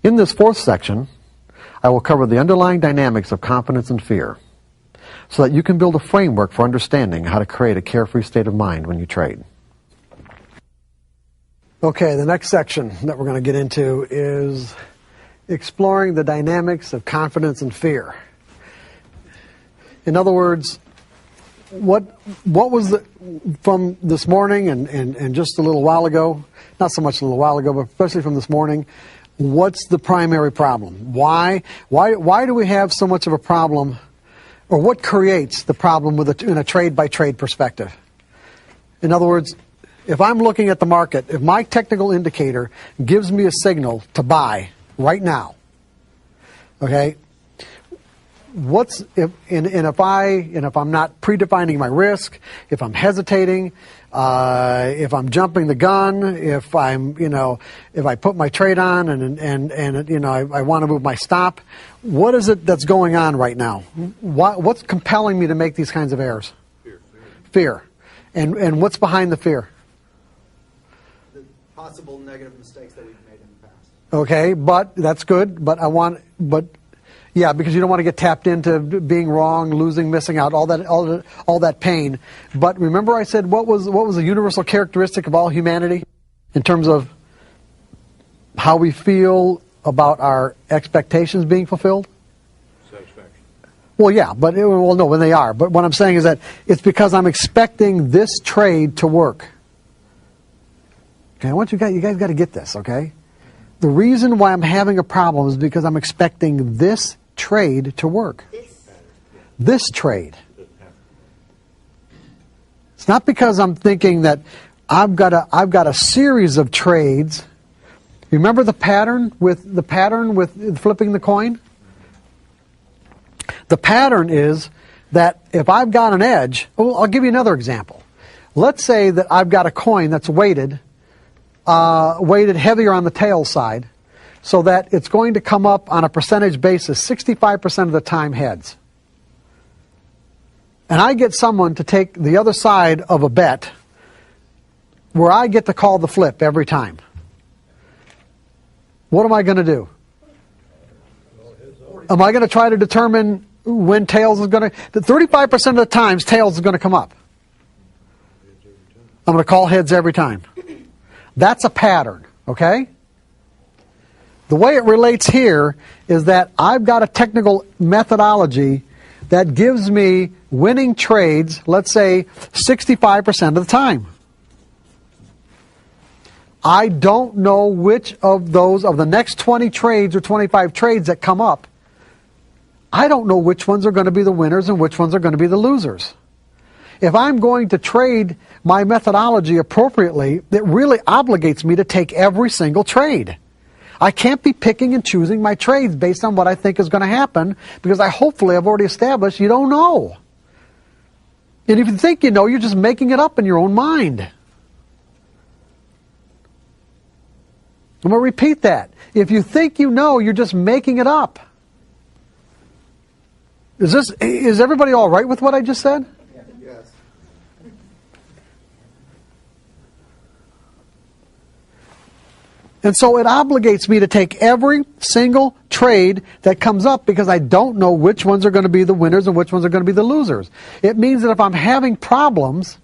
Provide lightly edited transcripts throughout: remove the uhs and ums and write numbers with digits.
In this fourth section, I will cover the underlying dynamics of confidence and fear so that you can build a framework for understanding how to create a carefree state of mind when you trade. Okay, the next section that we're going to get into is exploring the dynamics of confidence and fear. In other words, what was from this morning and just a little while ago, not so much a little while ago, but especially from this morning, what's the primary problem? Why do we have so much of a problem, or what creates the problem in a trade-by-trade perspective? In other words, if I'm looking at the market, if my technical indicator gives me a signal to buy right now, okay, if I'm not predefining my risk, if I'm hesitating, if I'm jumping the gun, if I put my trade on and I want to move my stop, what is it that's going on right now? What's compelling me to make these kinds of errors? Fear. And what's behind the fear? The possible negative mistakes that we've made in the past. Okay, but that's good. Yeah, because you don't want to get tapped into being wrong, losing, missing out, all that pain. But remember, I said what was a universal characteristic of all humanity in terms of how we feel about our expectations being fulfilled? Satisfaction. Well, yeah, but no, when they are. But what I'm saying is that it's because I'm expecting this trade to work. Okay, I want you guys got to get this. Okay, the reason why I'm having a problem is because I'm expecting this trade to work. This trade. It's not because I'm thinking that I've got a series of trades. Remember the pattern with flipping the coin? The pattern is that if I've got an edge, I'll give you another example. Let's say that I've got a coin that's weighted heavier on the tail side, so that it's going to come up on a percentage basis 65% of the time heads. And I get someone to take the other side of a bet where I get to call the flip every time. What am I going to do? Am I going to try to determine when tails is going to... 35% of the times tails is going to come up. I'm going to call heads every time. That's a pattern, okay? The way it relates here is that I've got a technical methodology that gives me winning trades, let's say 65% of the time. I don't know which of those, of the next 20 trades or 25 trades that come up, I don't know which ones are going to be the winners and which ones are going to be the losers. If I'm going to trade my methodology appropriately, it really obligates me to take every single trade. I can't be picking and choosing my trades based on what I think is going to happen, because I've already established you don't know. And if you think you know, you're just making it up in your own mind. I'm going to repeat that. If you think you know, you're just making it up. Is everybody all right with what I just said? Yes. And so it obligates me to take every single trade that comes up, because I don't know which ones are going to be the winners and which ones are going to be the losers. It means that if I'm having problems,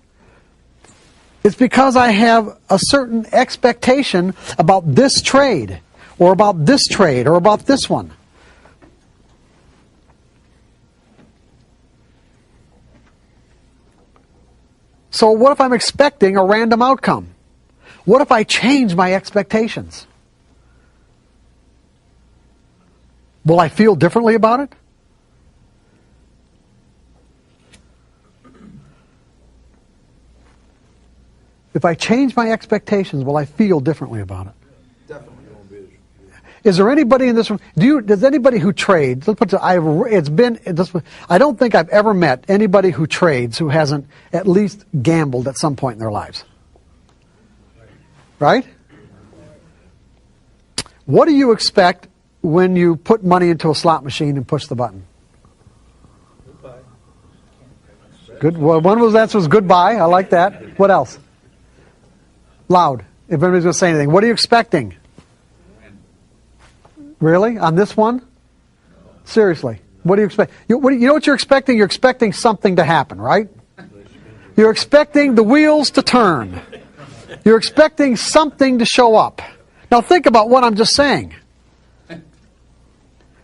it's because I have a certain expectation about this trade, or about this trade, or about this one. So what if I'm expecting a random outcome? What if I change my expectations? Will I feel differently about it? If I change my expectations, will I feel differently about it? Definitely. Is there anybody in this room? Does anybody who trades? Let's put it. I don't think I've ever met anybody who trades who hasn't at least gambled at some point in their lives. Right? What do you expect when you put money into a slot machine and push the button? Goodbye. Good. Well, one of those answers was goodbye. I like that. What else? Loud. If anybody's going to say anything. What are you expecting? Really? On this one? Seriously. What do you expect? You know what you're expecting? You're expecting something to happen, right? You're expecting the wheels to turn. You're expecting something to show up. Now think about what I'm just saying.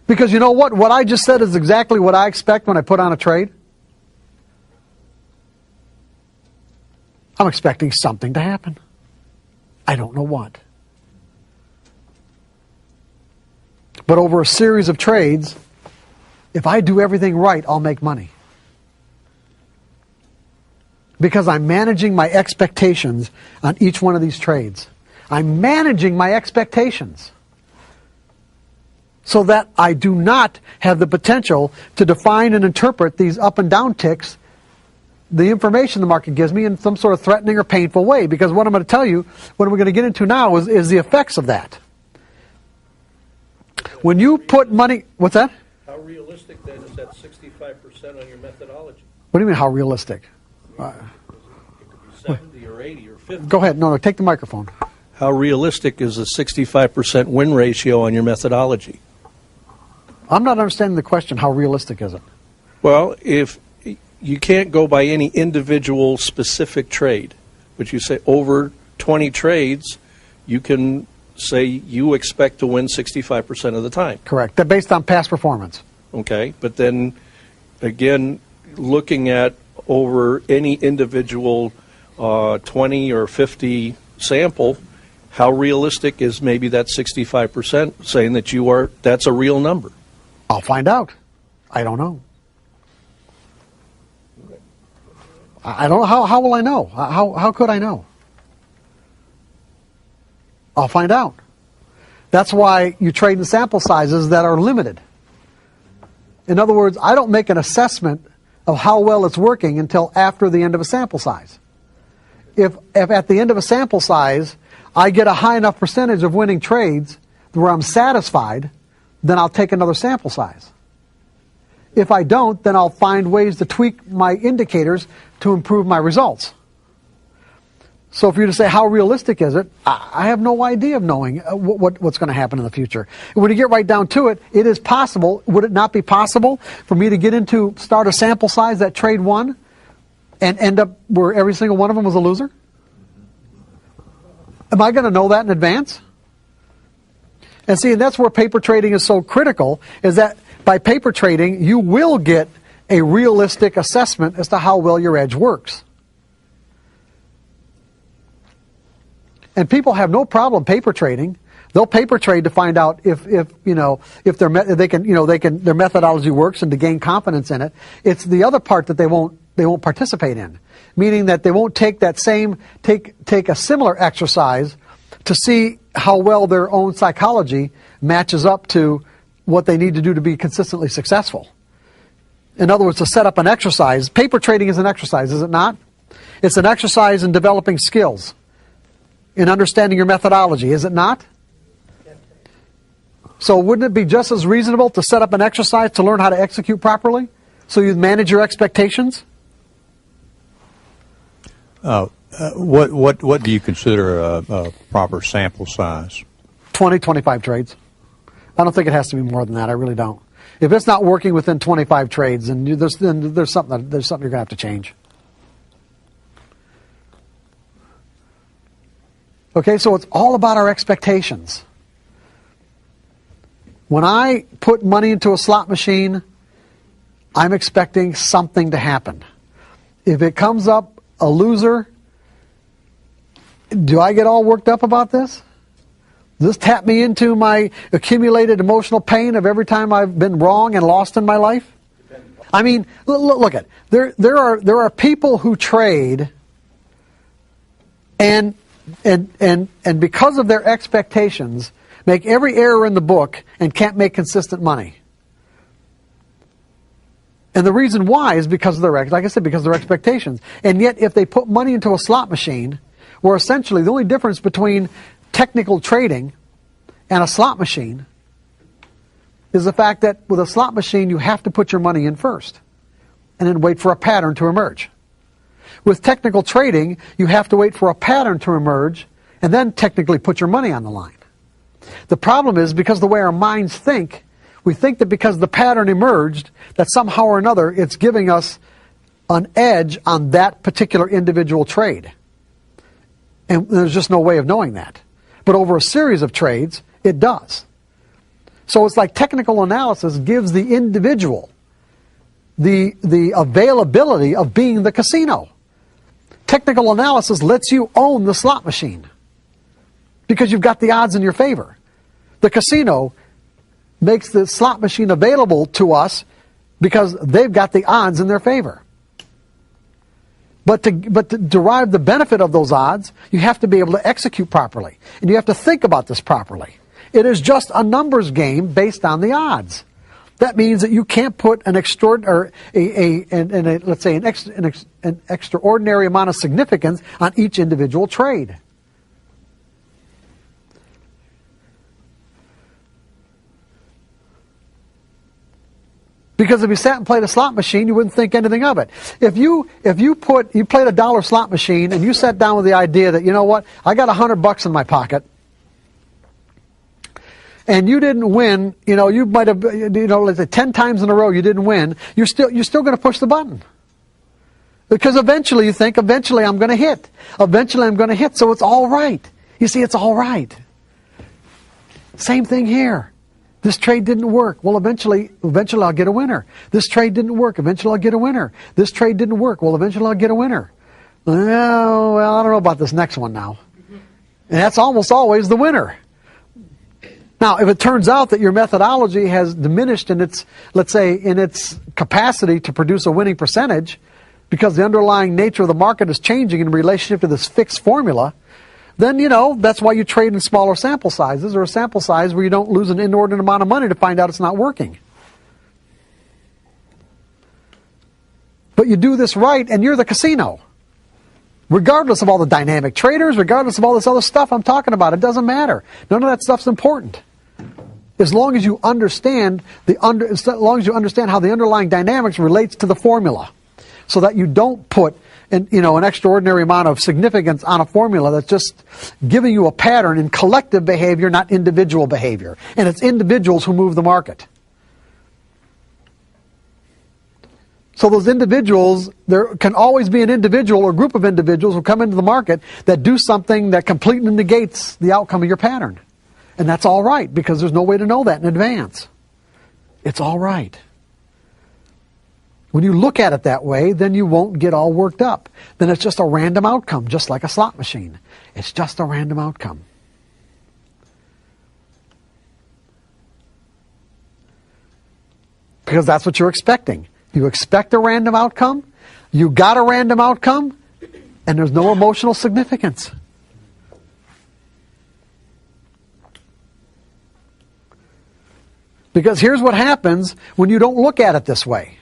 Because you know what? What I just said is exactly what I expect when I put on a trade. I'm expecting something to happen. I don't know what. But over a series of trades, if I do everything right, I'll make money. Because I'm managing my expectations on each one of these trades. I'm managing my expectations so that I do not have the potential to define and interpret these up and down ticks, the information the market gives me, in some sort of threatening or painful way. Because what I'm going to tell you, what we're going to get into now, is the effects of that. When you put money... What's that? How realistic, then, is that 65% on your methodology? What do you mean, how realistic? It could be 70 or 80 or 50. Go ahead. No, take the microphone. How realistic is a 65% win ratio on your methodology? I'm not understanding the question. How realistic is it? Well, if you can't go by any individual specific trade, but you say over 20 trades, you can say you expect to win 65% of the time. Correct. They're based on past performance. Okay, but then again, looking at over any individual 20 or 50 sample, how realistic is maybe that 65% saying that that's a real number? I'll find out. I don't know. I don't know. How will I know? How could I know? I'll find out. That's why you trade in sample sizes that are limited. In other words, I don't make an assessment of how well it's working until after the end of a sample size. If at the end of a sample size, I get a high enough percentage of winning trades where I'm satisfied, then I'll take another sample size. If I don't, then I'll find ways to tweak my indicators to improve my results. So if you're to say, how realistic is it? I have no idea of knowing what's going to happen in the future. And when you get right down to it, it is possible. Would it not be possible for me to start a sample size that trade won and end up where every single one of them was a loser? Am I going to know that in advance? And see, and that's where paper trading is so critical, is that by paper trading, you will get a realistic assessment as to how well your edge works. And people have no problem paper trading. They'll paper trade to find out if their methodology works and to gain confidence in it. It's the other part that they won't participate in, meaning that they won't take a similar exercise to see how well their own psychology matches up to what they need to do to be consistently successful. In other words, to set up an exercise. Paper trading is an exercise, is it not? It's an exercise in developing skills, in understanding your methodology, is it not? So wouldn't it be just as reasonable to set up an exercise to learn how to execute properly, so you manage your expectations? What do you consider a proper sample size? 20, 25 trades. I don't think it has to be more than that. I really don't. If it's not working within 25 trades, then there's something you're going to have to change. Okay, so it's all about our expectations. When I put money into a slot machine, I'm expecting something to happen. If it comes up a loser, do I get all worked up about this? Does this tap me into my accumulated emotional pain of every time I've been wrong and lost in my life? I mean, look at there are people who trade and because of their expectations, make every error in the book and can't make consistent money. And the reason why is because of because of their expectations. And yet, if they put money into a slot machine, where essentially the only difference between technical trading and a slot machine is the fact that with a slot machine, you have to put your money in first and then wait for a pattern to emerge. With technical trading, you have to wait for a pattern to emerge and then technically put your money on the line. The problem is because the way our minds think, we think that because the pattern emerged, that somehow or another it's giving us an edge on that particular individual trade. And there's just no way of knowing that. But over a series of trades, it does. So it's like technical analysis gives the individual the availability of being the casino. Technical analysis lets you own the slot machine because you've got the odds in your favor. The casino makes the slot machine available to us because they've got the odds in their favor. But to derive the benefit of those odds, you have to be able to execute properly. And you have to think about this properly. It is just a numbers game based on the odds. That means that you can't put an extraordinary amount of significance on each individual trade. Because if you sat and played a slot machine, you wouldn't think anything of it. If you played a dollar slot machine and you sat down with the idea that, you know what, I got $100 in my pocket, and you didn't win, you might have, let's say 10 times in a row you didn't win, you're still going to push the button. Because eventually you think, eventually I'm going to hit. Eventually I'm going to hit, so it's all right. You see, it's all right. Same thing here. This trade didn't work. Well, eventually I'll get a winner. This trade didn't work. Eventually I'll get a winner. This trade didn't work. Well, eventually I'll get a winner. Well, I don't know about this next one now. And that's almost always the winner. Now, if it turns out that your methodology has diminished in its, let's say, in its capacity to produce a winning percentage, because the underlying nature of the market is changing in relationship to this fixed formula, then, that's why you trade in smaller sample sizes, or a sample size where you don't lose an inordinate amount of money to find out it's not working. But you do this right, and you're the casino. Regardless of all the dynamic traders, regardless of all this other stuff I'm talking about, it doesn't matter. None of that stuff's important. As long as you understand how the underlying dynamics relates to the formula, so that you don't put an extraordinary amount of significance on a formula that's just giving you a pattern in collective behavior, not individual behavior. And it's individuals who move the market. So those individuals, there can always be an individual or group of individuals who come into the market that do something that completely negates the outcome of your pattern. And that's all right, because there's no way to know that in advance. It's all right. When you look at it that way, then you won't get all worked up. Then it's just a random outcome, just like a slot machine. It's just a random outcome. Because that's what you're expecting. You expect a random outcome, you got a random outcome, and there's no emotional significance. Because here's what happens when you don't look at it this way.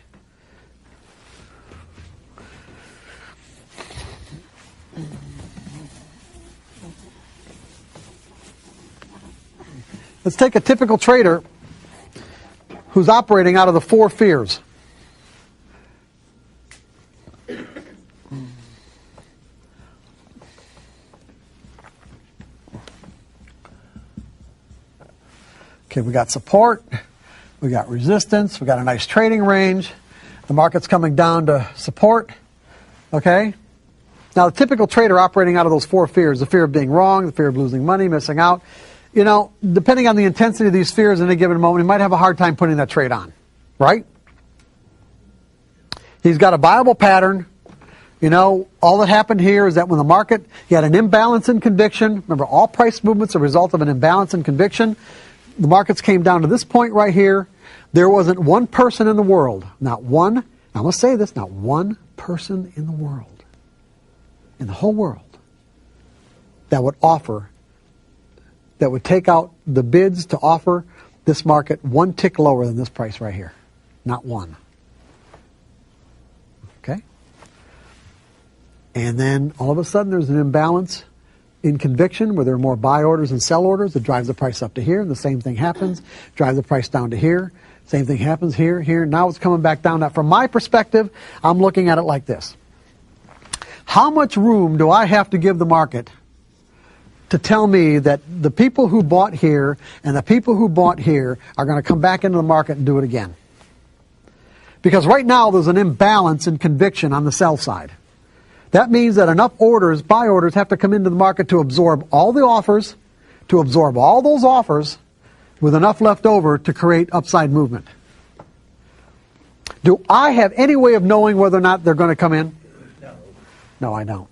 Let's take a typical trader who's operating out of the 4 fears. Okay, we got support, we got resistance, we got a nice trading range. The market's coming down to support. Okay? Now, the typical trader operating out of those 4 fears, the fear of being wrong, the fear of losing money, missing out, depending on the intensity of these fears in a given moment, he might have a hard time putting that trade on. Right? He's got a viable pattern. All that happened here is that when the market, he had an imbalance in conviction. Remember, all price movements are a result of an imbalance in conviction. The markets came down to this point right here. There wasn't one person in the world, not one, I'm going to say this, not one person in the world, in the whole world, that would take out the bids to offer this market one tick lower than this price right here. Not one. Okay? And then all of a sudden there's an imbalance in conviction where there are more buy orders and sell orders that drives the price up to here. And the same thing happens, drives the price down to here. Same thing happens here, here. Now it's coming back down. Now, from my perspective, I'm looking at it like this. How much room do I have to give the market to tell me that the people who bought here and the people who bought here are going to come back into the market and do it again. Because right now there's an imbalance in conviction on the sell side. That means that enough orders, buy orders, have to come into the market to absorb all the offers, to absorb all those offers, with enough left over to create upside movement. Do I have any way of knowing whether or not they're going to come in? No. No, I don't.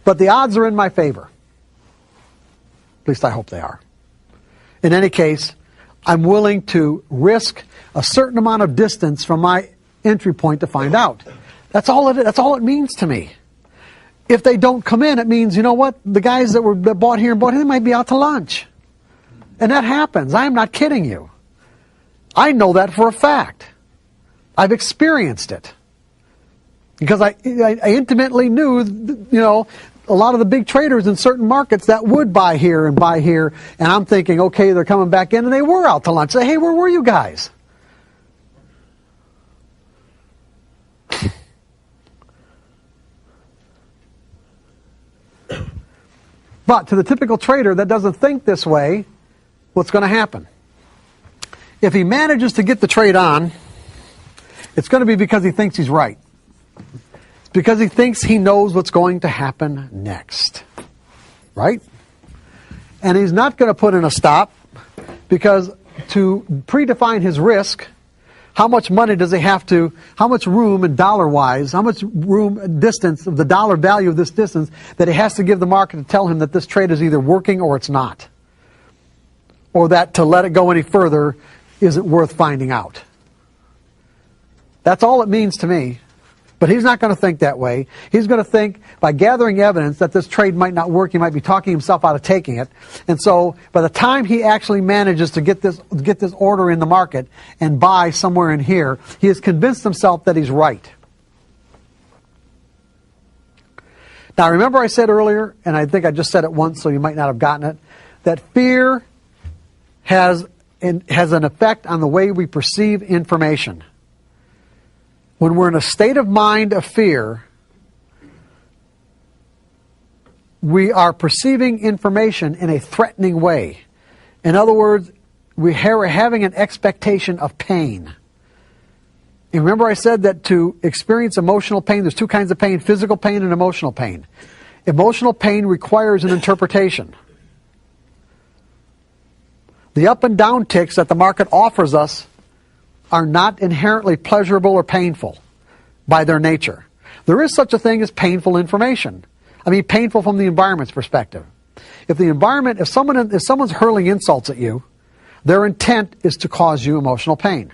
But the odds are in my favor. At least I hope they are. In any case, I'm willing to risk a certain amount of distance from my entry point to find out. That's all it means to me. If they don't come in, it means, you know what, the guys that bought here and bought here, they might be out to lunch. And that happens. I'm not kidding you. I know that for a fact. I've experienced it. Because I intimately knew, a lot of the big traders in certain markets that would buy here, and I'm thinking, okay, they're coming back in, and they were out to lunch. Say, hey, where were you guys? But to the typical trader that doesn't think this way, what's going to happen? If he manages to get the trade on, it's going to be because he thinks he's right. It's because he thinks he knows what's going to happen next. Right? And he's not going to put in a stop, because to predefine his risk, how much money does he have to, how much room and dollar-wise, how much room, distance, of the dollar value of this distance that he has to give the market to tell him that this trade is either working or it's not. Or that to let it go any further isn't worth finding out. That's all it means to me. But he's not going to think that way. He's going to think, by gathering evidence, that this trade might not work. He might be talking himself out of taking it. And so by the time he actually manages to get this order in the market and buy somewhere in here, he has convinced himself that he's right. Now remember I said earlier, and I think I just said it once so you might not have gotten it, that fear has an effect on the way we perceive information. When we're in a state of mind of fear, we are perceiving information in a threatening way. In other words, we're having an expectation of pain. And remember I said that to experience emotional pain, there's two kinds of pain, physical pain and emotional pain. Emotional pain requires an interpretation. The up and down ticks that the market offers us are not inherently pleasurable or painful by their nature. There is such a thing as painful information. I mean, painful from the environment's perspective. If someone's hurling insults at you, their intent is to cause you emotional pain.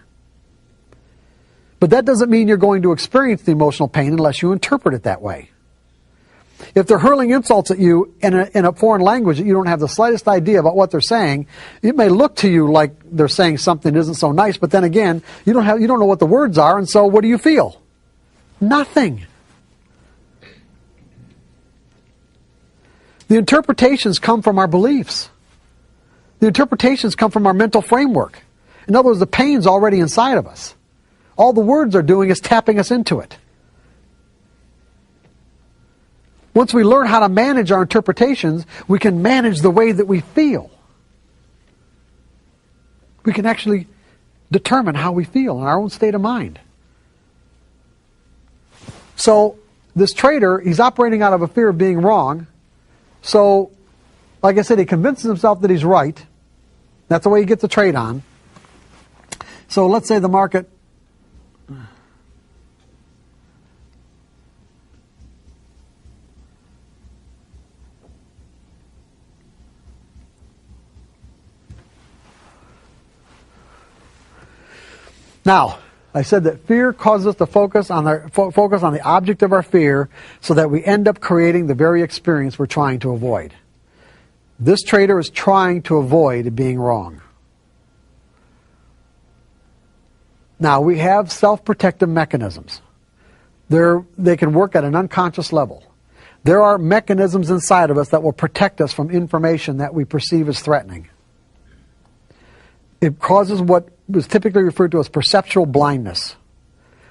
But that doesn't mean you're going to experience the emotional pain unless you interpret it that way. If they're hurling insults at you in a foreign language that you don't have the slightest idea about what they're saying, it may look to you like they're saying something that isn't so nice, but then again, you don't know what the words are, and so what do you feel? Nothing. The interpretations come from our beliefs. The interpretations come from our mental framework. In other words, the pain's already inside of us. All the words are doing is tapping us into it. Once we learn how to manage our interpretations, we can manage the way that we feel. We can actually determine how we feel in our own state of mind. So this trader, he's operating out of a fear of being wrong. So, like I said, he convinces himself that he's right. That's the way he gets the trade on. So let's say the market... Now, I said that fear causes us to focus on the object of our fear so that we end up creating the very experience we're trying to avoid. This trader is trying to avoid being wrong. Now, we have self-protective mechanisms. They can work at an unconscious level. There are mechanisms inside of us that will protect us from information that we perceive as threatening. It causes what was typically referred to as perceptual blindness,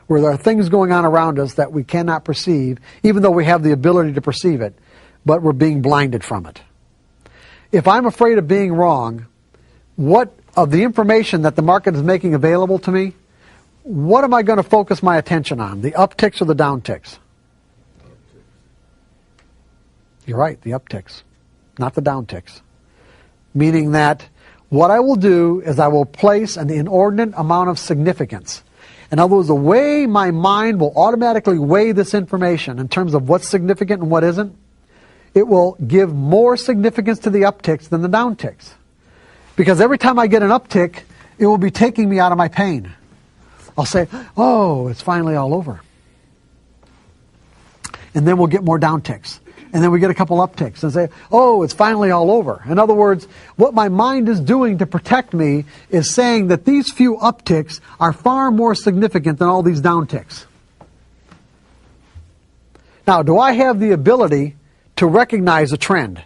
where there are things going on around us that we cannot perceive, even though we have the ability to perceive it, but we're being blinded from it. if I'm afraid of being wrong, what of the information that the market is making available to me, what am I going to focus my attention on, the upticks or the downticks? You're right, the upticks, not the downticks. Meaning that what I will do is I will place an inordinate amount of significance. In other words, the way my mind will automatically weigh this information in terms of what's significant and what isn't, it will give more significance to the upticks than the downticks. Because every time I get an uptick, it will be taking me out of my pain. I'll say, oh, it's finally all over. And then we'll get more downticks. And then we get a couple upticks and say, oh, it's finally all over. In other words, what my mind is doing to protect me is saying that these few upticks are far more significant than all these downticks. Now, do I have the ability to recognize a trend?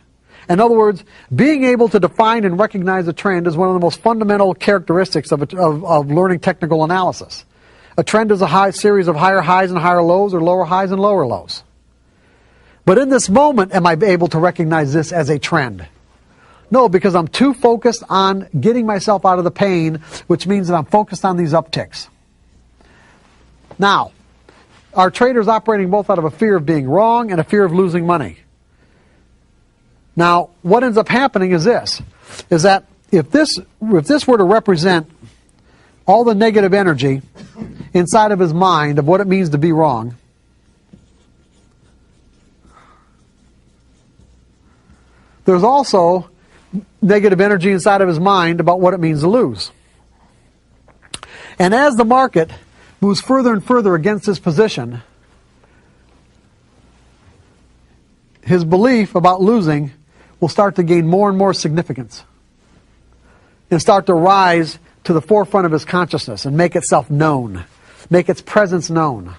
In other words, being able to define and recognize a trend is one of the most fundamental characteristics of learning technical analysis. A trend is a series of higher highs and higher lows, or lower highs and lower lows. But in this moment, am I able to recognize this as a trend? No, because I'm too focused on getting myself out of the pain, which means that I'm focused on these upticks. Now, our trader's operating both out of a fear of being wrong and a fear of losing money. Now, what ends up happening is this, is that if this were to represent all the negative energy inside of his mind of what it means to be wrong, there's also negative energy inside of his mind about what it means to lose. And as the market moves further and further against his position, his belief about losing will start to gain more and more significance and start to rise to the forefront of his consciousness and make itself known, make its presence known,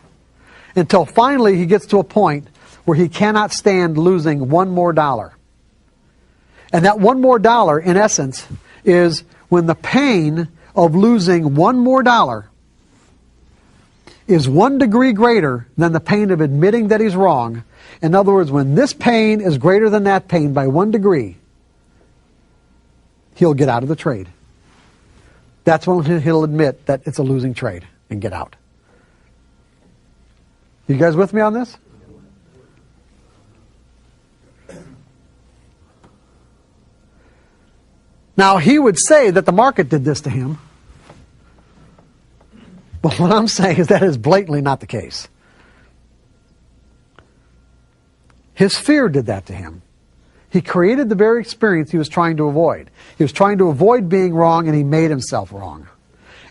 until finally he gets to a point where he cannot stand losing one more dollar. And that one more dollar, in essence, is when the pain of losing one more dollar is 1 degree greater than the pain of admitting that he's wrong. In other words, when this pain is greater than that pain by 1 degree, he'll get out of the trade. That's when he'll admit that it's a losing trade and get out. You guys with me on this? Now, he would say that the market did this to him. But what I'm saying is that is blatantly not the case. His fear did that to him. He created the very experience he was trying to avoid. He was trying to avoid being wrong, and he made himself wrong.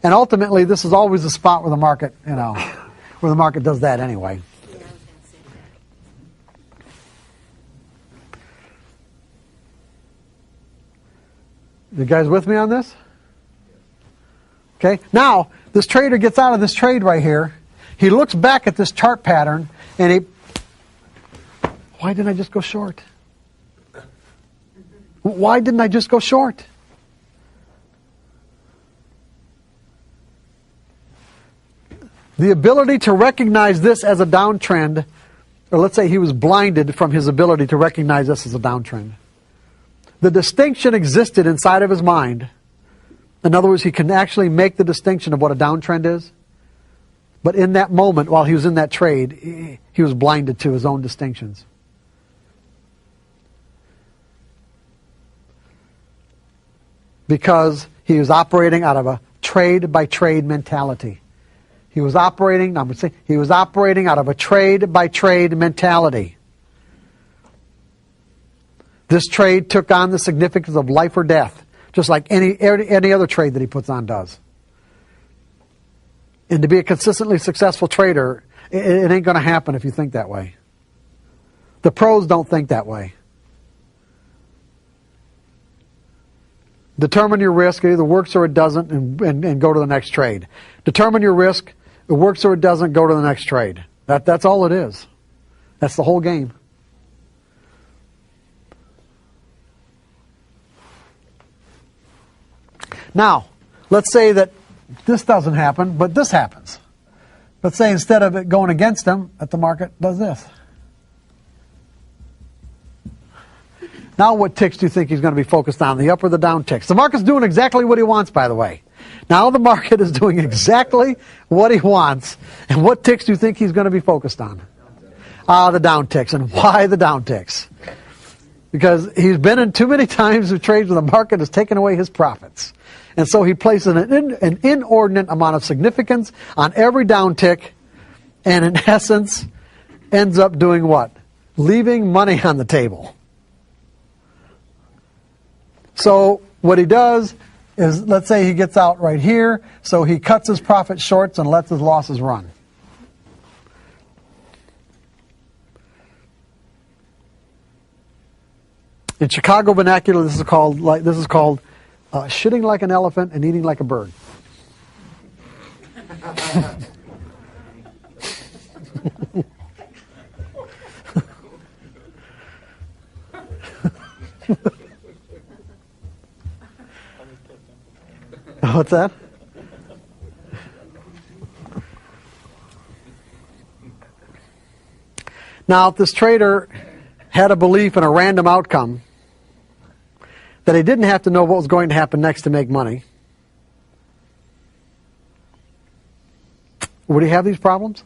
And ultimately, this is always the spot where the market, where the market does that anyway. You guys with me on this? Okay, now this trader gets out of this trade right here. He looks back at this chart pattern and why didn't I just go short? Why didn't I just go short? The ability to recognize this as a downtrend, or let's say he was blinded from his ability to recognize this as a downtrend. The distinction existed inside of his mind. In other words, he can actually make the distinction of what a downtrend is. But in that moment, while he was in that trade, he was blinded to his own distinctions. Because he was operating out of a trade-by-trade mentality. He was operating out of a trade-by-trade mentality. This trade took on the significance of life or death, just like any other trade that he puts on does. And to be a consistently successful trader, it ain't going to happen if you think that way. The pros don't think that way. Determine your risk. It either works or it doesn't, and go to the next trade. Determine your risk. It works or it doesn't, go to the next trade. That's all it is. That's the whole game. Now, let's say that this doesn't happen, but this happens. Let's say instead of it going against him, that the market does this. Now what ticks do you think he's going to be focused on, the up or the down ticks? The market's doing exactly what he wants, by the way. Now the market is doing exactly what he wants. And what ticks do you think he's going to be focused on? The down ticks. And why the down ticks? Because he's been in too many times of trades where the market has taken away his profits. And so he places an inordinate amount of significance on every down tick, and in essence ends up doing what? Leaving money on the table. So what he does is, let's say he gets out right here, so he cuts his profit shorts and lets his losses run. In Chicago vernacular, this is called shitting like an elephant and eating like a bird. What's that? Now, if this trader had a belief in a random outcome, that he didn't have to know what was going to happen next to make money, would he have these problems?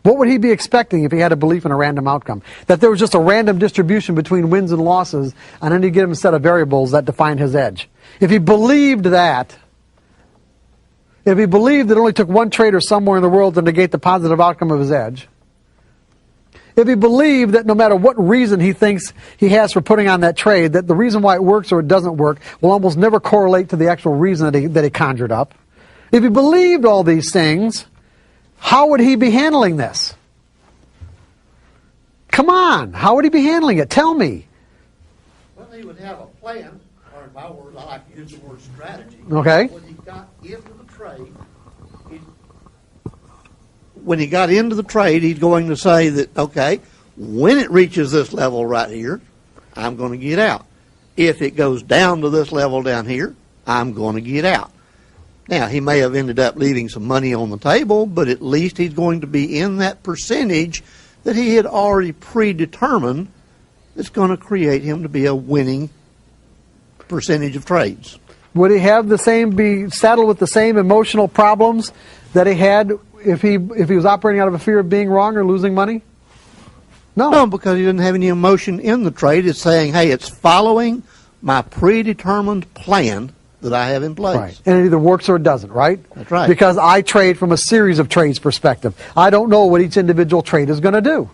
What would he be expecting if he had a belief in a random outcome? That there was just a random distribution between wins and losses on any given set of variables that defined his edge. If he believed that, if he believed that it only took one trader somewhere in the world to negate the positive outcome of his edge, if he believed that no matter what reason he thinks he has for putting on that trade, that the reason why it works or it doesn't work will almost never correlate to the actual reason that he conjured up. If he believed all these things, how would he be handling this? Come on, how would he be handling it? Tell me. Well, he would have a plan, or in my words, I like to use the word strategy. Okay. When he got into the trade, he's going to say that, okay, when it reaches this level right here, I'm going to get out. If it goes down to this level down here, I'm going to get out. Now, he may have ended up leaving some money on the table, but at least he's going to be in that percentage that he had already predetermined that's going to create him to be a winning percentage of trades. Would he have be saddled with the same emotional problems that he had if he was operating out of a fear of being wrong or losing money? No, because he didn't have any emotion in the trade. It's saying, hey, it's following my predetermined plan that I have in place. Right. And it either works or it doesn't, right? That's right. Because I trade from a series of trades perspective. I don't know what each individual trade is going to do.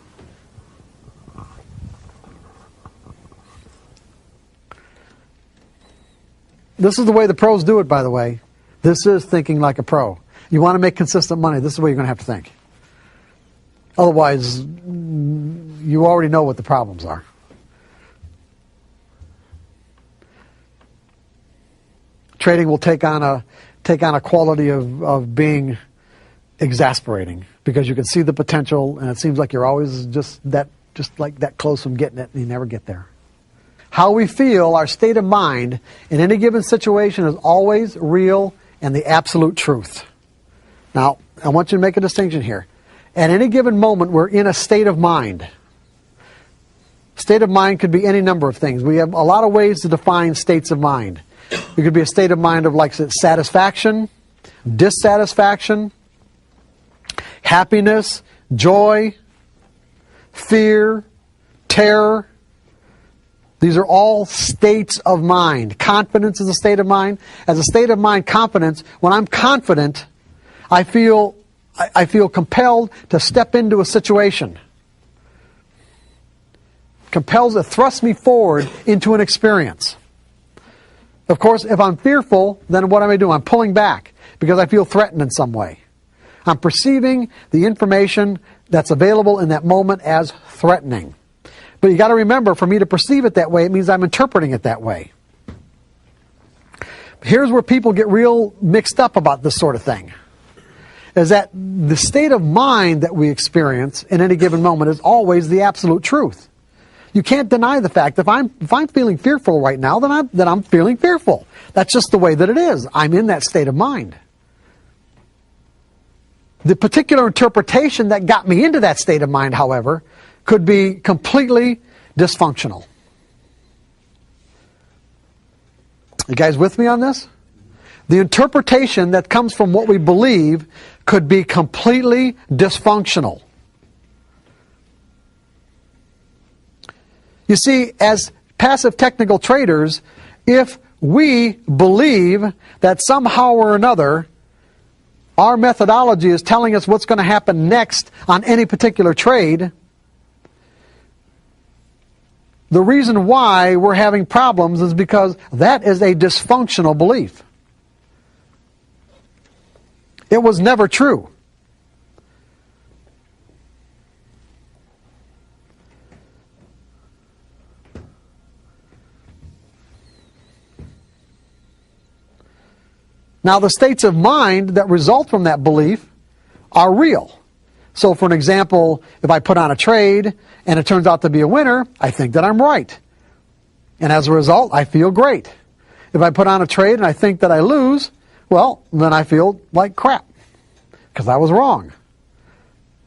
This is the way the pros do it, by the way. This is thinking like a pro. You want to make consistent money, this is the way you're going to have to think. Otherwise, you already know what the problems are. Trading will take on a quality of being exasperating because you can see the potential and it seems like you're always just like that close from getting it and you never get there. How we feel, our state of mind in any given situation is always real and the absolute truth. Now, I want you to make a distinction here. At any given moment, we're in a state of mind. State of mind could be any number of things. We have a lot of ways to define states of mind. It could be a state of mind of like satisfaction, dissatisfaction, happiness, joy, fear, terror. These are all states of mind. Confidence is a state of mind. As a state of mind, confidence, when I'm confident, I feel compelled to step into a situation. Compels to thrust me forward into an experience. Of course, if I'm fearful, then what am I doing? I'm pulling back because I feel threatened in some way. I'm perceiving the information that's available in that moment as threatening. But you got to remember, for me to perceive it that way, it means I'm interpreting it that way. Here's where people get real mixed up about this sort of thing. Is that the state of mind that we experience in any given moment is always the absolute truth. You can't deny the fact that if I'm feeling fearful right now, then I'm feeling fearful. That's just the way that it is. I'm in that state of mind. The particular interpretation that got me into that state of mind, however, could be completely dysfunctional. You guys with me on this? The interpretation that comes from what we believe could be completely dysfunctional. You see, as passive technical traders, if we believe that somehow or another our methodology is telling us what's going to happen next on any particular trade, the reason why we're having problems is because that is a dysfunctional belief. It was never true. Now, the states of mind that result from that belief are real. So, for an example, if I put on a trade and it turns out to be a winner, I think that I'm right. And as a result, I feel great. If I put on a trade and I think that I lose, well, then I feel like crap because I was wrong.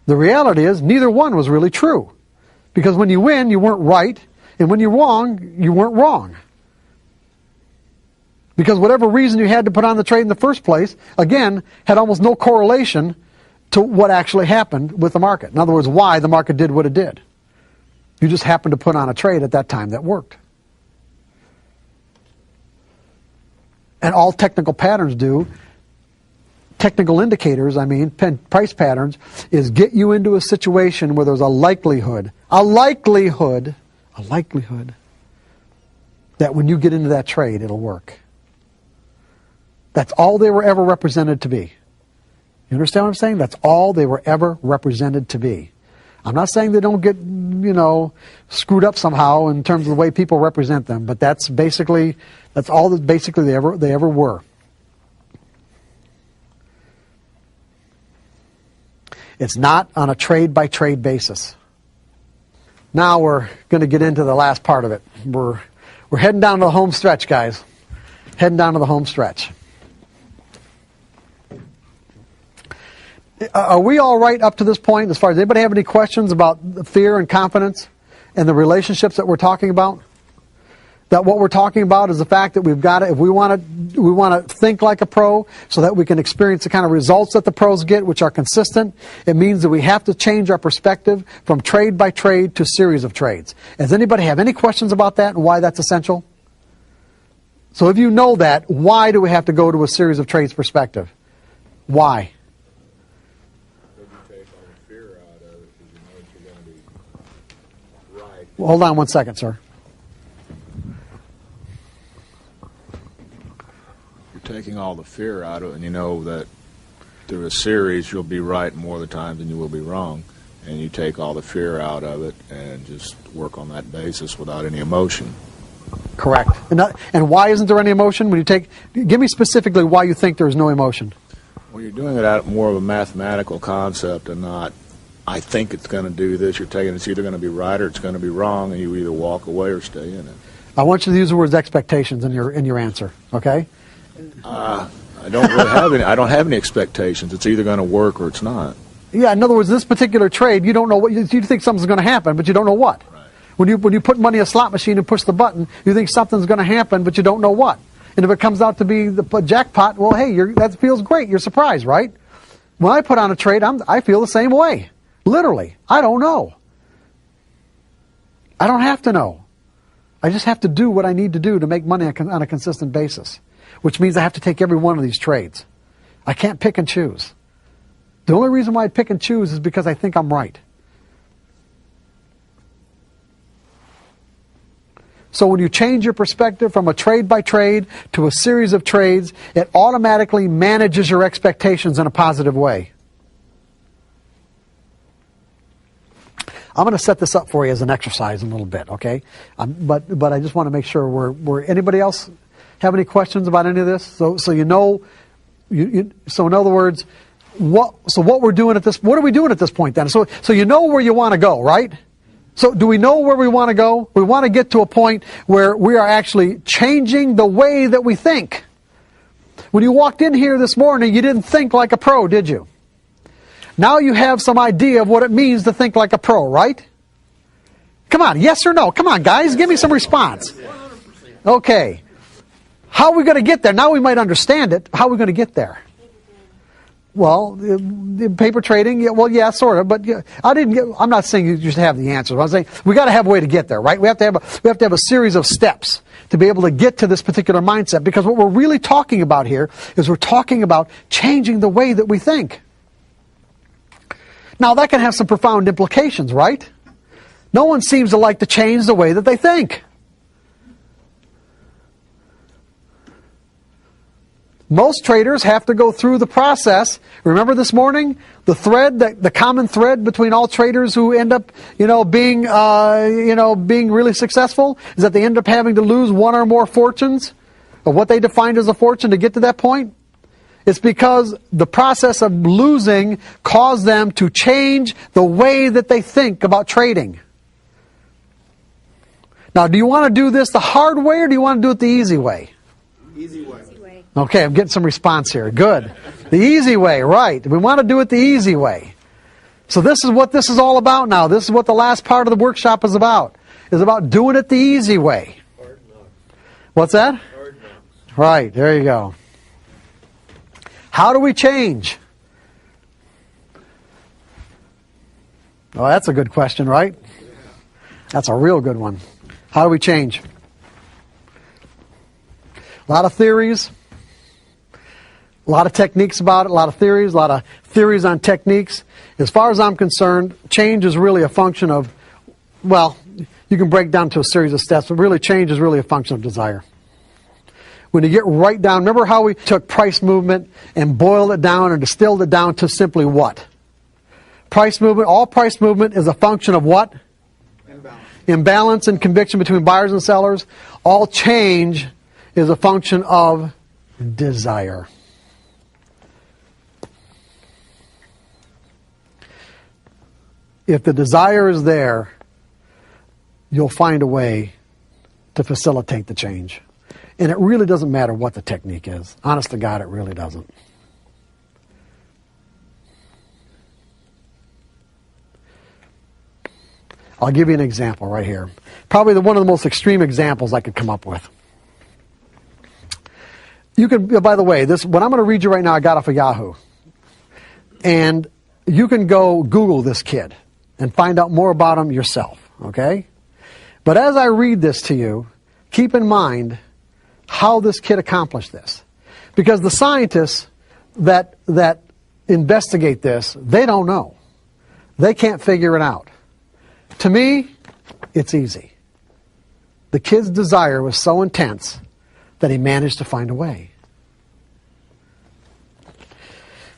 The reality is neither one was really true, because when you win, you weren't right, and when you're wrong, you weren't wrong. Because whatever reason you had to put on the trade in the first place, again, had almost no correlation to what actually happened with the market. In other words, why the market did what it did. You just happened to put on a trade at that time that worked. And all technical patterns do, technical indicators, price patterns, is get you into a situation where there's a likelihood that when you get into that trade, it'll work. That's all they were ever represented to be. You understand what I'm saying? That's all they were ever represented to be. I'm not saying they don't get, screwed up somehow in terms of the way people represent them, but that's all that basically they ever were. It's not on a trade-by-trade basis. Now we're going to get into the last part of it. We're heading down to the home stretch, guys. Heading down to the home stretch. Are we all right up to this point? As far as anybody have any questions about fear and confidence and the relationships that we're talking about? That what we're talking about is the fact that we've got to, if we want to think like a pro so that we can experience the kind of results that the pros get, which are consistent, it means that we have to change our perspective from trade by trade to series of trades. Does anybody have any questions about that and why that's essential? So if you know that, why do we have to go to a series of trades perspective? Why? Well, hold on one second, sir. You're taking all the fear out of it, and you know that through a series you'll be right more of the time than you will be wrong. And you take all the fear out of it and just work on that basis without any emotion. Correct. And why isn't there any emotion? Give me specifically why you think there's no emotion. Well, you're doing it out more of a mathematical concept and not, I think it's going to do this. You're taking it's either going to be right or it's going to be wrong, and you either walk away or stay in it. I want you to use the words expectations in your answer. Okay? I don't really have any. I don't have any expectations. It's either going to work or it's not. Yeah. In other words, this particular trade, you don't know what you think something's going to happen, but you don't know what. Right. When you put money in a slot machine and push the button, you think something's going to happen, but you don't know what. And if it comes out to be the jackpot, well, hey, that feels great. You're surprised, right? When I put on a trade, I feel the same way. Literally, I don't know. I don't have to know. I just have to do what I need to do to make money on a consistent basis, which means I have to take every one of these trades. I can't pick and choose. The only reason why I pick and choose is because I think I'm right. So when you change your perspective from a trade by trade to a series of trades, it automatically manages your expectations in a positive way. I'm going to set this up for you as an exercise in a little bit, okay? But I just want to make sure we're anybody else have any questions about any of this? So in other words, what are we doing at this point then? So you know where you want to go, right? So do we know where we want to go? We want to get to a point where we are actually changing the way that we think. When you walked in here this morning, you didn't think like a pro, did you? Now you have some idea of what it means to think like a pro, right? Come on, yes or no? Come on, guys, give me some response. Okay. How are we going to get there? Now we might understand it. How are we going to get there? Well, paper trading, yeah, well, yeah, sort of, but yeah, I'm not saying you just have the answers. I'm saying we got to have a way to get there, right? We have to have a series of steps to be able to get to this particular mindset, because what we're really talking about here is we're talking about changing the way that we think. Now, that can have some profound implications, right? No one seems to like to change the way that they think. Most traders have to go through the process. Remember this morning, the common thread between all traders who end up, being really successful is that they end up having to lose one or more fortunes, or what they defined as a fortune, to get to that point. It's because the process of losing caused them to change the way that they think about trading. Now, do you want to do this the hard way, or do you want to do it the easy way? Easy way. Okay, I'm getting some response here. Good. The easy way, right. We want to do it the easy way. So this is what this is all about now. This is what the last part of the workshop is about. It's about doing it the easy way. Hard knocks. What's that? Hard knocks. Right, there you go. How do we change? Oh, that's a good question, right? That's a real good one. How do we change? A lot of theories. A lot of techniques about it, a lot of theories on techniques. As far as I'm concerned, change is really a function of, well, you can break down to a series of steps, but really change is really a function of desire. When you get right down, remember how we took price movement and boiled it down and distilled it down to simply what? Price movement, all price movement is a function of what? Imbalance and conviction between buyers and sellers. All change is a function of desire. If the desire is there, you'll find a way to facilitate the change. And it really doesn't matter what the technique is. Honest to God, it really doesn't. I'll give you an example right here. Probably one of the most extreme examples I could come up with. You can, by the way, what I'm going to read you right now, I got off of Yahoo. And you can go Google this kid and find out more about him yourself, okay? But as I read this to you, keep in mind how this kid accomplished this. Because the scientists that investigate this, they don't know. They can't figure it out. To me, it's easy. The kid's desire was so intense that he managed to find a way.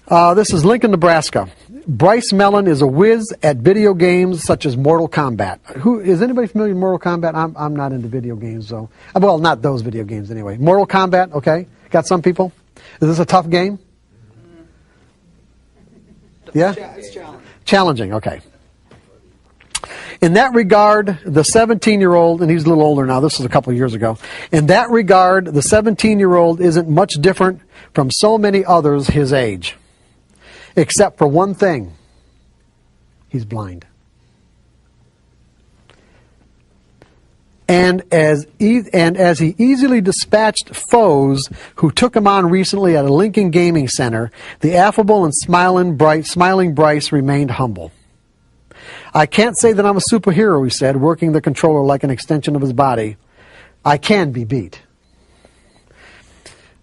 This is Lincoln, Nebraska. Bryce Mellon is a whiz at video games such as Mortal Kombat. Is anybody familiar with Mortal Kombat? I'm not into video games, so well, not those video games anyway. Mortal Kombat, okay? Got some people. Is this a tough game? Yeah? It's challenging. Challenging, okay. In that regard, the 17-year-old, and he's a little older now, this was a couple of years ago. In that regard, the 17-year-old isn't much different from so many others his age. Except for one thing. He's blind. And as he easily dispatched foes who took him on recently at a Lincoln Gaming Center, the affable and smiling Bryce remained humble. I can't say that I'm a superhero, he said, working the controller like an extension of his body. I can be beat.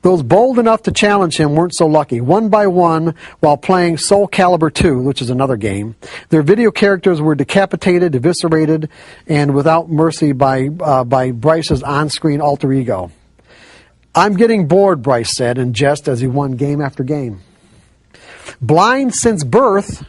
Those bold enough to challenge him weren't so lucky. One by one, while playing Soul Calibur 2, which is another game, their video characters were decapitated, eviscerated, and without mercy by Bryce's on-screen alter ego. I'm getting bored, Bryce said in jest as he won game after game. Blind since birth,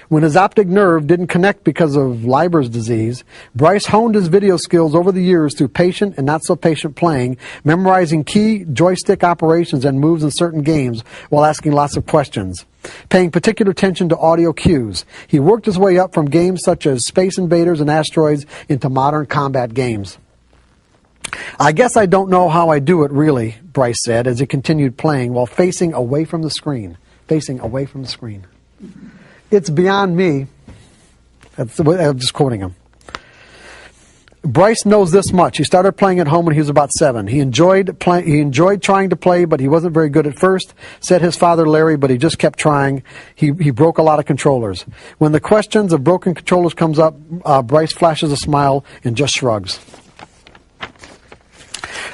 when his optic nerve didn't connect because of Leiber's disease, Bryce honed his video skills over the years through patient and not so patient playing, memorizing key joystick operations and moves in certain games while asking lots of questions, paying particular attention to audio cues. He worked his way up from games such as Space Invaders and Asteroids into modern combat games. I guess I don't know how I do it, really, Bryce said as he continued playing while facing away from the screen. Facing away from the screen. It's beyond me. I'm just quoting him. Bryce knows this much. He started playing at home when he was about 7. He enjoyed trying to play, but he wasn't very good at first, said his father Larry, but he just kept trying. He broke a lot of controllers. When the questions of broken controllers comes up, Bryce flashes a smile and just shrugs.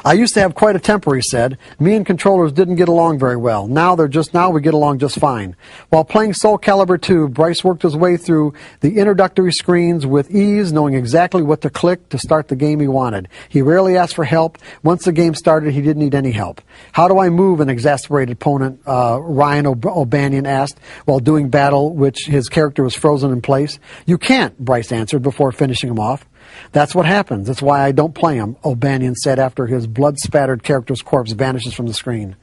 I used to have quite a temper, he said. Me and controllers didn't get along very well. Now we get along just fine. While playing Soul Calibur 2, Bryce worked his way through the introductory screens with ease, knowing exactly what to click to start the game he wanted. He rarely asked for help. Once the game started, he didn't need any help. How do I move? An exasperated opponent, Ryan O'Banion asked, while doing battle, which his character was frozen in place. You can't, Bryce answered before finishing him off. That's what happens. That's why I don't play him, O'Banion said after his blood-spattered character's corpse vanishes from the screen.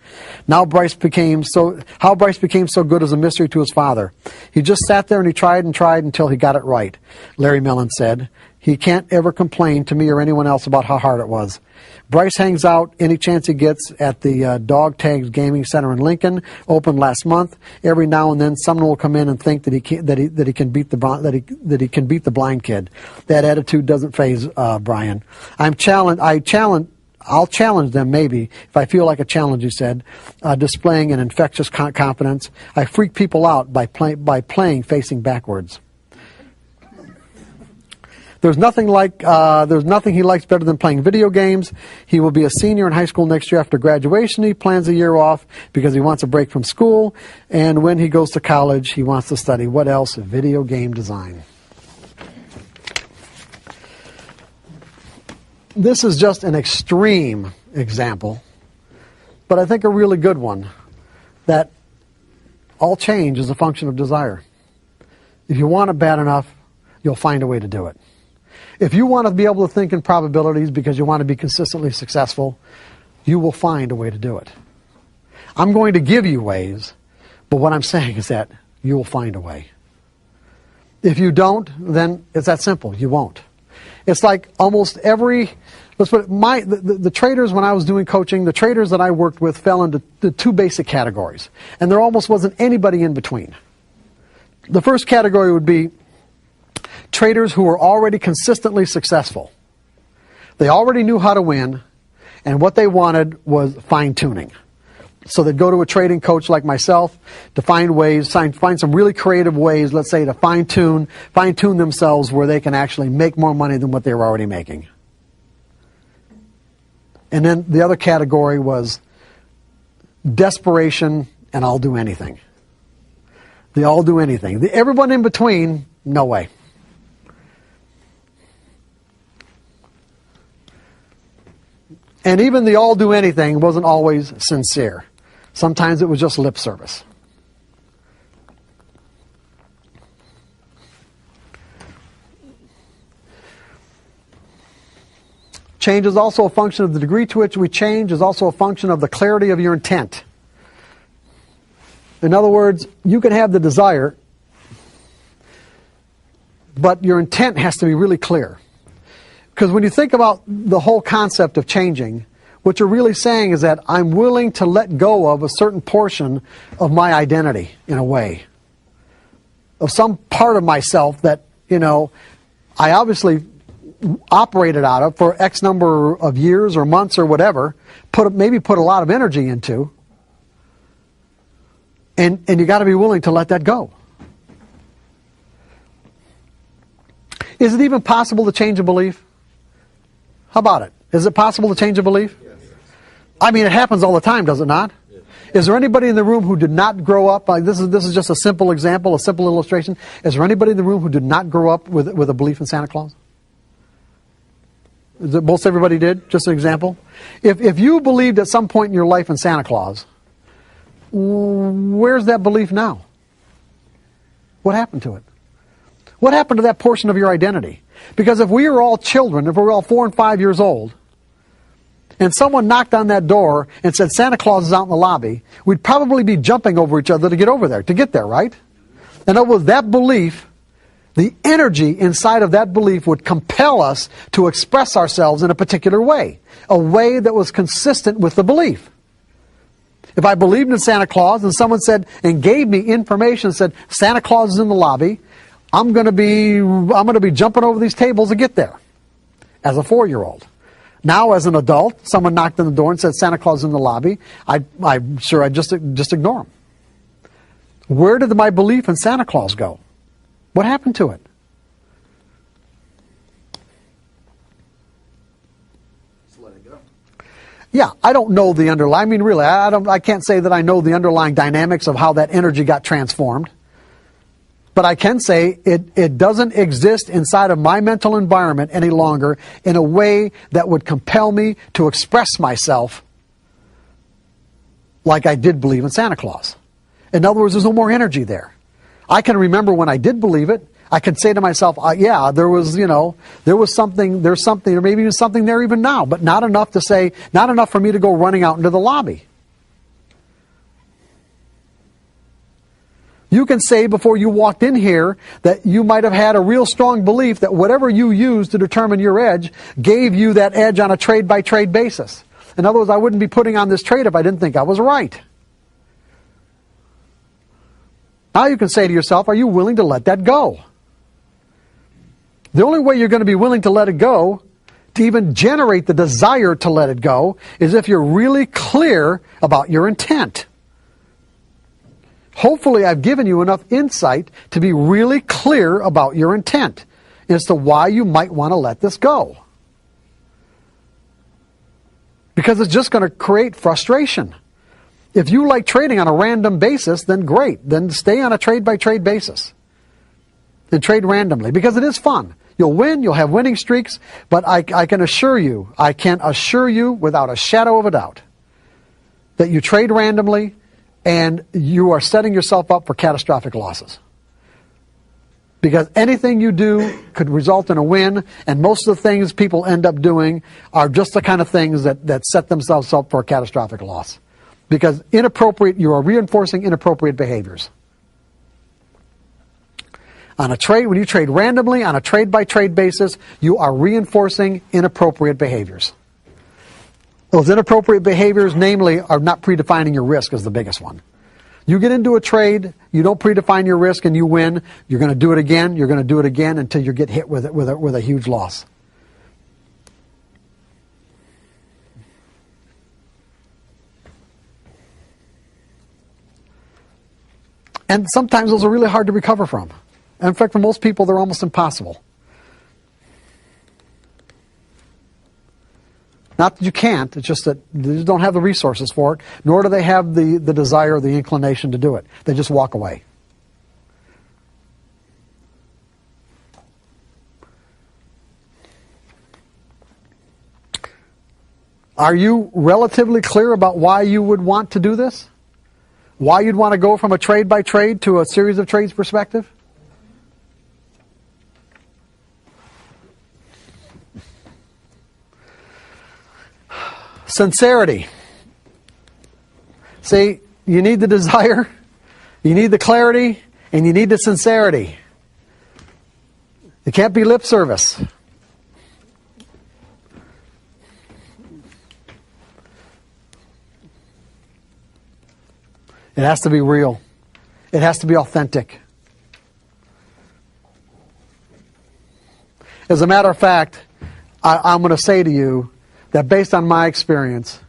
How Bryce became so good is a mystery to his father. He just sat there and he tried until he got it right, Larry Mellon said. He can't ever complain to me or anyone else about how hard it was. Bryce hangs out any chance he gets at the Dog Tags Gaming Center in Lincoln, opened last month. Every now and then, someone will come in and think that he can beat the blind kid. That attitude doesn't faze Brian. I'll challenge them maybe if I feel like a challenge, he said, displaying an infectious confidence. I freak people out by playing facing backwards. There's nothing he likes better than playing video games. He will be a senior in high school next year after graduation. He plans a year off because he wants a break from school. And when he goes to college, he wants to study, what else? Video game design. This is just an extreme example, but I think a really good one, that all change is a function of desire. If you want it bad enough, you'll find a way to do it. If you want to be able to think in probabilities because you want to be consistently successful, you will find a way to do it. I'm going to give you ways, but what I'm saying is that you will find a way. If you don't, then it's that simple. You won't. It's like almost every, let's put it, the traders, when I was doing coaching, the traders that I worked with fell into the 2 basic categories. And there almost wasn't anybody in between. The first category would be traders who were already consistently successful. They already knew how to win, and what they wanted was fine-tuning. So they'd go to a trading coach like myself to find some really creative ways, let's say, to fine-tune themselves where they can actually make more money than what they were already making. And then the other category was desperation and I'll do anything. The I'll do anything. Everyone in between, no way. And even the all do anything wasn't always sincere. Sometimes it was just lip service. Change is also a function of the degree to which we change, is also a function of the clarity of your intent. In other words, you can have the desire, but your intent has to be really clear. Because when you think about the whole concept of changing, what you're really saying is that I'm willing to let go of a certain portion of my identity, in a way. Of some part of myself that, I obviously operated out of for X number of years or months or whatever, maybe put a lot of energy into, and you got to be willing to let that go. Is it even possible to change a belief? How about it? Is it possible to change a belief? Yes. I mean, it happens all the time, does it not? Yes. Is there anybody in the room who did not grow up, like this is just a simple example, a simple illustration. Is there anybody in the room who did not grow up with a belief in Santa Claus? Is it most everybody did? Just an example. If you believed at some point in your life in Santa Claus, where's that belief now? What happened to it? What happened to that portion of your identity? Because if we were all children, if we were all 4 and 5 years old, and someone knocked on that door and said Santa Claus is out in the lobby, we'd probably be jumping over each other to get there, right? In other words, that belief, the energy inside of that belief would compel us to express ourselves in a particular way, a way that was consistent with the belief. If I believed in Santa Claus and someone said and gave me information, said Santa Claus is in the lobby, I'm going to be jumping over these tables to get there. as a 4-year-old. Now, as an adult, someone knocked on the door and said Santa Claus is in the lobby. I'm sure I'd just ignore him. Where did my belief in Santa Claus go? What happened to it? Just let it go. Yeah, I don't know the underlying. I mean, really, I can't say that I know the underlying dynamics of how that energy got transformed. But I can say it doesn't exist inside of my mental environment any longer in a way that would compel me to express myself like I did believe in Santa Claus. In other words, there's no more energy there. I can remember when I did believe it. I can say to myself, yeah, there's something, or maybe even something there even now, but not enough for me to go running out into the lobby. You can say before you walked in here that you might have had a real strong belief that whatever you used to determine your edge gave you that edge on a trade-by-trade basis. In other words, I wouldn't be putting on this trade if I didn't think I was right. Now you can say to yourself, are you willing to let that go? The only way you're going to be willing to let it go, to even generate the desire to let it go, is if you're really clear about your intent. Hopefully I've given you enough insight to be really clear about your intent as to why you might want to let this go. Because it's just going to create frustration. If you like trading on a random basis, then great. Then stay on a trade-by-trade basis. And trade randomly, because it is fun. You'll win, you'll have winning streaks, but I can assure you without a shadow of a doubt that you trade randomly and you are setting yourself up for catastrophic losses. Because anything you do could result in a win, and most of the things people end up doing are just the kind of things that set themselves up for a catastrophic loss. Because you are reinforcing inappropriate behaviors. On a trade, when you trade randomly on a trade-by-trade basis, you are reinforcing inappropriate behaviors. Those inappropriate behaviors, namely, are not predefining your risk is the biggest one. You get into a trade, you don't predefine your risk, and you win. You're going to do it again. You're going to do it again until you get hit with a huge loss. And sometimes those are really hard to recover from. And in fact, for most people, they're almost impossible. Not that you can't, it's just that they just don't have the resources for it, nor do they have the desire or the inclination to do it. They just walk away. Are you relatively clear about why you would want to do this? Why you'd want to go from a trade-by-trade to a series of trades perspective? Sincerity. See, you need the desire, you need the clarity, and you need the sincerity. It can't be lip service. It has to be real. It has to be authentic. As a matter of fact, I'm going to say to you that based on my experience,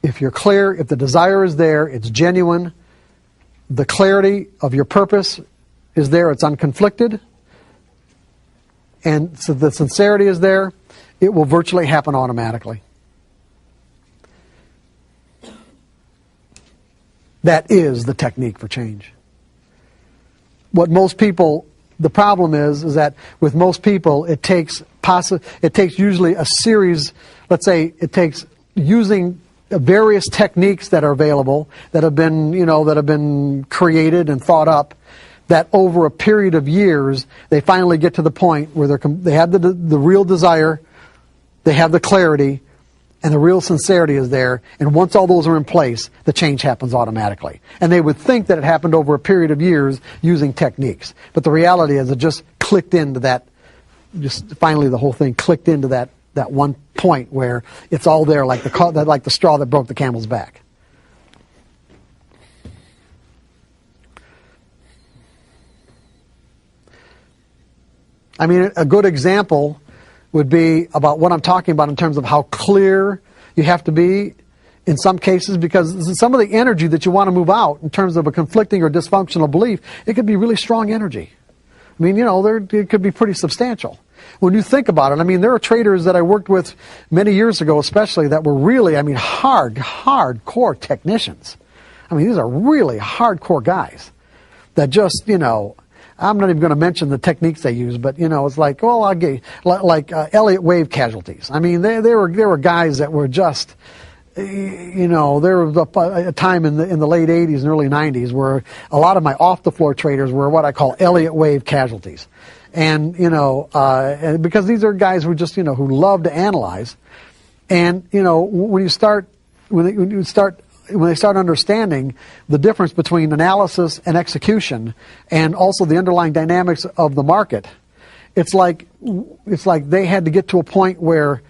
if you're clear, if the desire is there, it's genuine, the clarity of your purpose is there, it's unconflicted, and so the sincerity is there, it will virtually happen automatically. That is the technique for change. What most people, the problem is that with most people, it takes usually a series. Let's say it takes using various techniques that are available, that have been created and thought up, that over a period of years they finally get to the point where they have the real desire, they have the clarity, and the real sincerity is there. And once all those are in place, the change happens automatically. And they would think that it happened over a period of years using techniques, but the reality is it just clicked into that. Just finally, the whole thing clicked into that one point where it's all there, like the straw that broke the camel's back. I mean, a good example would be about what I'm talking about in terms of how clear you have to be in some cases, because some of the energy that you want to move out in terms of a conflicting or dysfunctional belief, it could be really strong energy. I mean, it could be pretty substantial. When you think about it, I mean, there are traders that I worked with many years ago especially that were really, hardcore technicians. I mean, these are really hardcore guys that just, I'm not even going to mention the techniques they use, but, it's like, well, I'll get Elliott wave casualties. I mean, there were guys that were just, there was a time in the late 80s and early 90s where a lot of my off-the-floor traders were what I call Elliott wave casualties. And, because these are guys who just, who love to analyze. And, when they start understanding the difference between analysis and execution and also the underlying dynamics of the market, it's like they had to get to a point where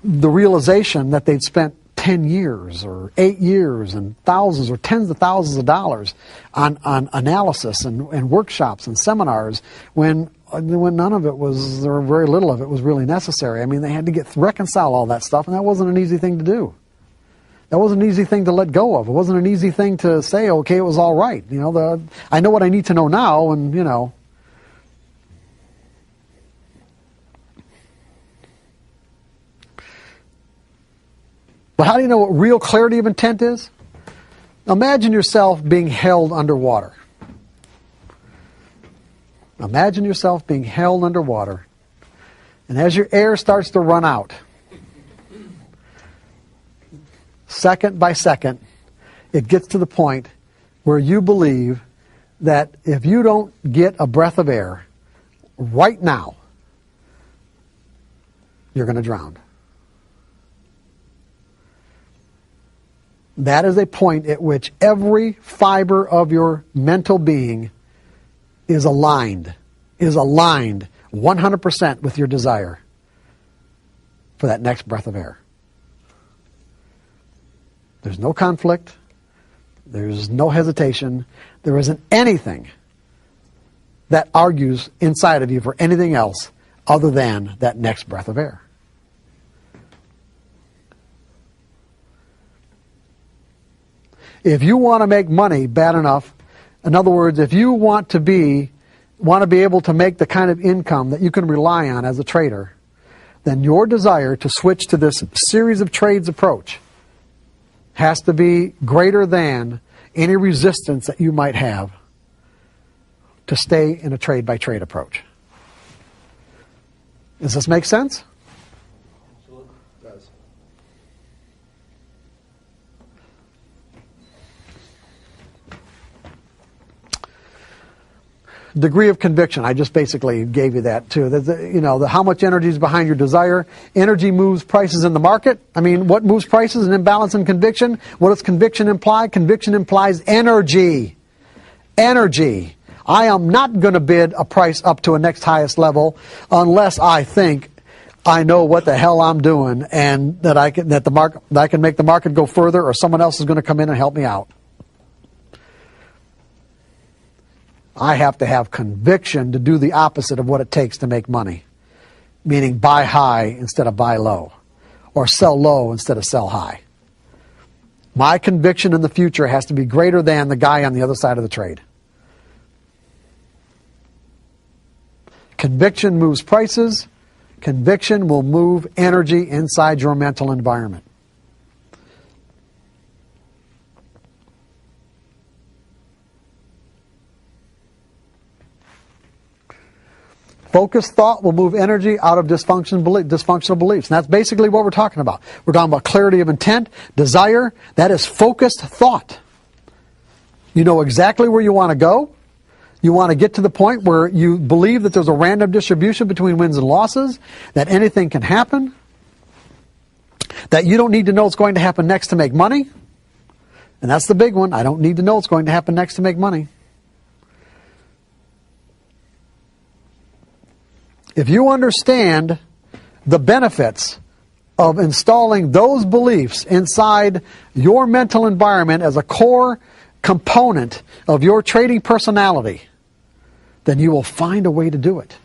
the realization that they'd spent 10 years or 8 years and thousands or tens of thousands of dollars on analysis and workshops and seminars when none of it was, or very little of it was really necessary. I mean, they had to reconcile all that stuff, and that wasn't an easy thing to do. That wasn't an easy thing to let go of. It wasn't an easy thing to say, okay, it was all right. I know what I need to know now, and, But how do you know what real clarity of intent is? Imagine yourself being held underwater. Imagine yourself being held underwater. And as your air starts to run out, second by second, it gets to the point where you believe that if you don't get a breath of air right now, you're going to drown. That is a point at which every fiber of your mental being is aligned 100% with your desire for that next breath of air. There's no conflict. There's no hesitation. There isn't anything that argues inside of you for anything else other than that next breath of air. If you want to make money bad enough, in other words, if you want to be able to make the kind of income that you can rely on as a trader, then your desire to switch to this series of trades approach has to be greater than any resistance that you might have to stay in a trade-by-trade approach. Does this make sense? Absolutely. It does. Degree of conviction. I just basically gave you that too. How much energy is behind your desire. Energy moves prices in the market. I mean, what moves prices? An imbalance in conviction. What does conviction imply? Conviction implies energy. Energy. I am not going to bid a price up to a next highest level unless I think I know what the hell I'm doing and that I can make the market go further, or someone else is going to come in and help me out. I have to have conviction to do the opposite of what it takes to make money, meaning buy high instead of buy low, or sell low instead of sell high. My conviction in the future has to be greater than the guy on the other side of the trade. Conviction moves prices. Conviction will move energy inside your mental environment. Focused thought will move energy out of dysfunctional beliefs. And that's basically what we're talking about. We're talking about clarity of intent, desire. That is focused thought. You know exactly where you want to go. You want to get to the point where you believe that there's a random distribution between wins and losses, that anything can happen, that you don't need to know what's going to happen next to make money. And that's the big one. I don't need to know what's going to happen next to make money. If you understand the benefits of installing those beliefs inside your mental environment as a core component of your trading personality, then you will find a way to do it.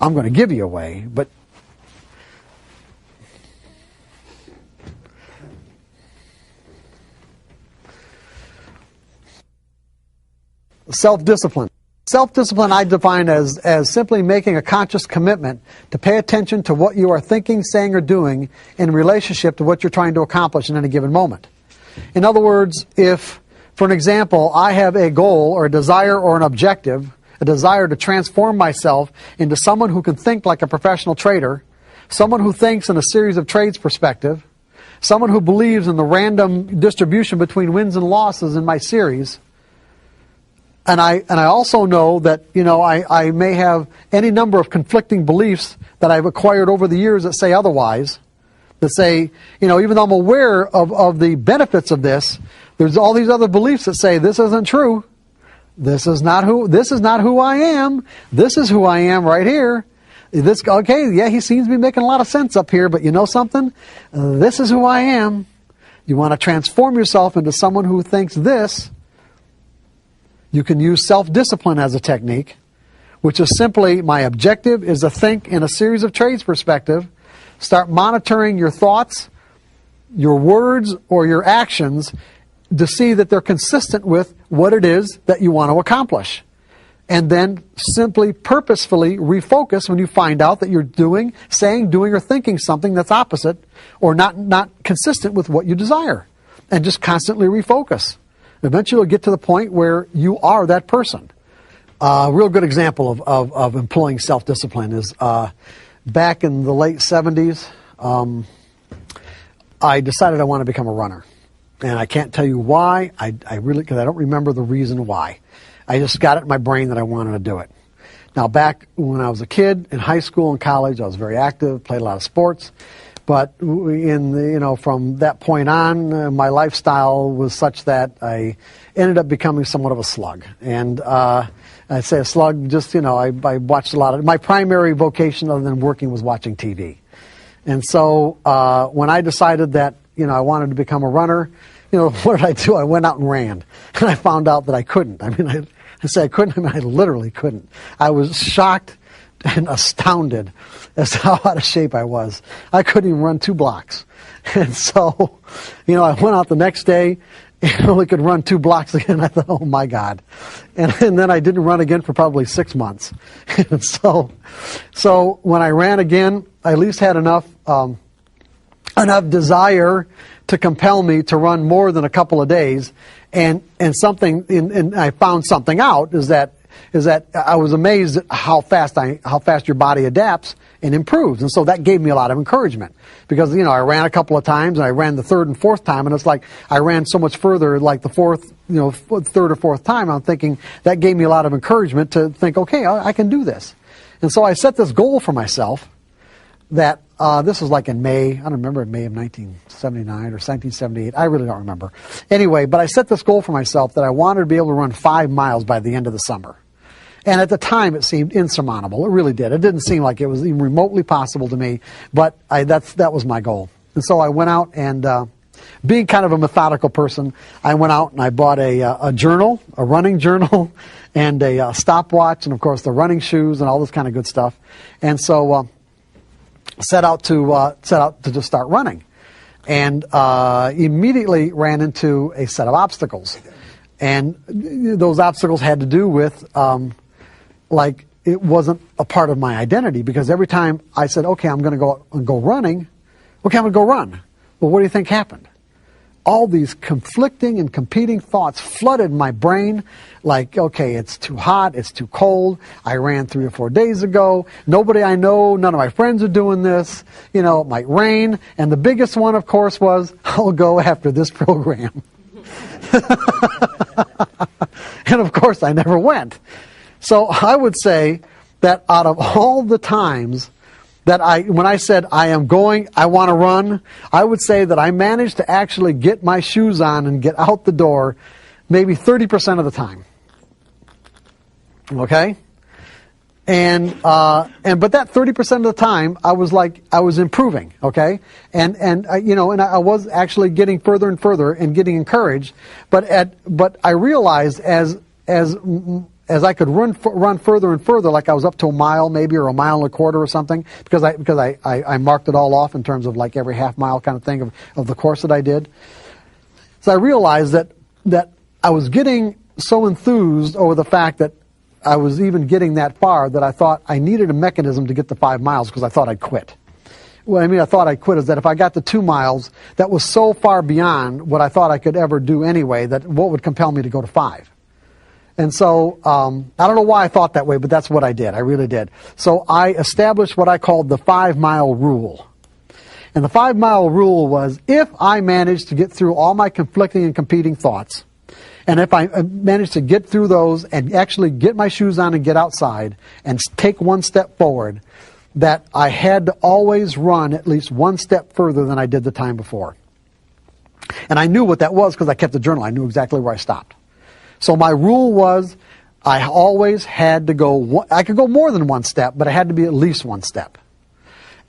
I'm going to give you away, but self-discipline. Self-discipline I define as simply making a conscious commitment to pay attention to what you are thinking, saying, or doing in relationship to what you're trying to accomplish in any given moment. In other words, if, for an example, I have a goal or a desire or an objective, a desire to transform myself into someone who can think like a professional trader, someone who thinks in a series of trades perspective, someone who believes in the random distribution between wins and losses in my series, and I also know that, I may have any number of conflicting beliefs that I've acquired over the years that say otherwise, that say, even though I'm aware of the benefits of this, there's all these other beliefs that say this isn't true. This is not who I am. This is who I am right here. He seems to be making a lot of sense up here, but you know something? This is who I am. You want to transform yourself into someone who thinks this. You can use self-discipline as a technique, which is simply my objective is to think in a series of trades perspective, start monitoring your thoughts, your words, or your actions to see that they're consistent with what it is that you want to accomplish. And then simply purposefully refocus when you find out that you're saying, doing, or thinking something that's opposite or not consistent with what you desire. And just constantly refocus. Eventually you'll get to the point where you are that person. A real good example of employing self-discipline is back in the late 70s, I decided I want to become a runner. And I can't tell you why, because I don't remember the reason why. I just got it in my brain that I wanted to do it. Now back when I was a kid, in high school and college, I was very active, played a lot of sports. But from that point on, my lifestyle was such that I ended up becoming somewhat of a slug. And I say a slug, just, I watched a lot of, my primary vocation other than working was watching TV. And so when I decided that, I wanted to become a runner, what did I do? I went out and ran. And I found out that I couldn't. I say I couldn't, I literally couldn't. I was shocked and astounded as to how out of shape I was. I couldn't even run 2 blocks. And so, I went out the next day and only could run 2 blocks again. I thought, oh my God. And then I didn't run again for probably 6 months. And so when I ran again, I at least had enough desire to compel me to run more than a couple of days. And I found something out is that I was amazed at how fast your body adapts and improves. And so that gave me a lot of encouragement because, I ran a couple of times and I ran the 3rd and 4th time and it's like I ran so much further like the 4th, 3rd or 4th time. I'm thinking that gave me a lot of encouragement to think, okay, I can do this. And so I set this goal for myself that this was like in May, I don't remember, in May of 1979 or 1978. I really don't remember. Anyway, but I set this goal for myself that I wanted to be able to run 5 miles by the end of the summer. And at the time, it seemed insurmountable. It really did. It didn't seem like it was even remotely possible to me, but that was my goal. And so I went out and, being kind of a methodical person, I went out and I bought a journal, a running journal, and a stopwatch, and of course the running shoes and all this kind of good stuff. And so set out to just start running, and immediately ran into a set of obstacles. And those obstacles had to do with it wasn't a part of my identity, because every time I said, okay, I'm going to go and go running, okay, I'm going to go run. Well, what do you think happened? All these conflicting and competing thoughts flooded my brain like, okay, it's too hot, it's too cold, I ran 3 or 4 days ago, nobody I know, none of my friends are doing this, it might rain, and the biggest one, of course, was, I'll go after this program. And of course, I never went. So I would say that out of all the times that when I said I want to run, I would say that I managed to actually get my shoes on and get out the door maybe 30% of the time. Okay? But that 30% of the time, I was improving, okay? And I was actually getting further and further and getting encouraged. But I realized as as I could run further and further, like I was up to a mile maybe, or a mile and a quarter or something, because I marked it all off in terms of like every half mile kind of thing of the course that I did. So I realized that I was getting so enthused over the fact that I was even getting that far that I thought I needed a mechanism to get the 5 miles, because I thought I'd quit. What I mean I thought I'd quit is that if I got to 2 miles, that was so far beyond what I thought I could ever do anyway, that what would compel me to go to 5? And so, I don't know why I thought that way, but that's what I did. I really did. So I established what I called the 5-mile rule. And the 5-mile rule was, if I managed to get through all my conflicting and competing thoughts, and if I managed to get through those and actually get my shoes on and get outside and take one step forward, that I had to always run at least one step further than I did the time before. And I knew what that was because I kept a journal. I knew exactly where I stopped. So my rule was, I always had to go, I could go more than one step, but I had to be at least one step.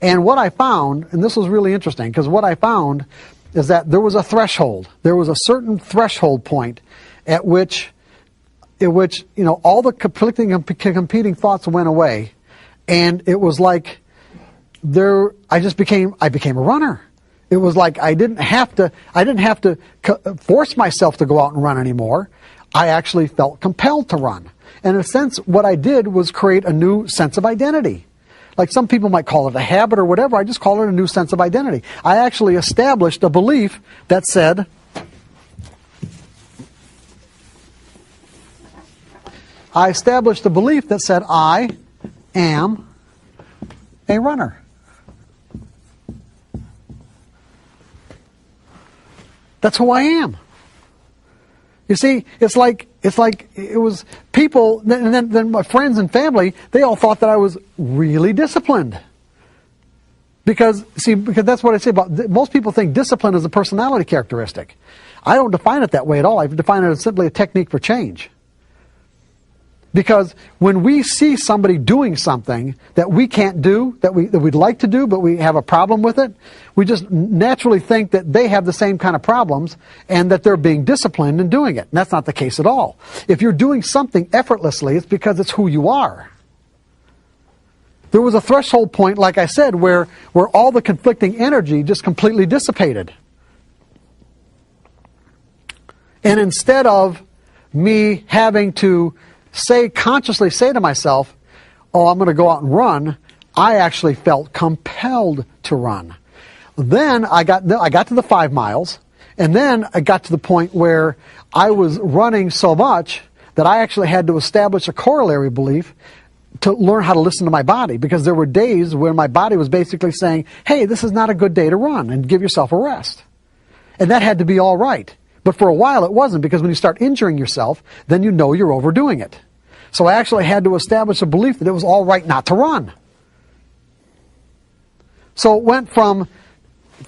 And what I found, and this was really interesting, because what I found is that there was a threshold. There was a certain threshold point at which all the conflicting and competing thoughts went away, and it was like I became a runner. It was like I didn't have to force myself to go out and run anymore. I actually felt compelled to run. And in a sense, what I did was create a new sense of identity. Like some people might call it a habit or whatever. I just call it a new sense of identity. I actually established a belief that said, I am a runner. That's who I am. You see, it's like it was people, and then my friends and family, they all thought that I was really disciplined. Because that's what I say about, most people think discipline is a personality characteristic. I don't define it that way at all. I define it as simply a technique for change. Because when we see somebody doing something that we can't do, that we'd like to do, but we have a problem with it, we just naturally think that they have the same kind of problems and that they're being disciplined in doing it. And that's not the case at all. If you're doing something effortlessly, it's because it's who you are. There was a threshold point, like I said, where all the conflicting energy just completely dissipated. And instead of me having to consciously say to myself, oh, I'm going to go out and run, I actually felt compelled to run. Then I got to the 5 miles, and then I got to the point where I was running so much that I actually had to establish a corollary belief to learn how to listen to my body, because there were days when my body was basically saying, hey, this is not a good day to run, and give yourself a rest. And that had to be all right. But for a while it wasn't, because when you start injuring yourself, then you know you're overdoing it. So I actually had to establish a belief that it was all right not to run. So it went from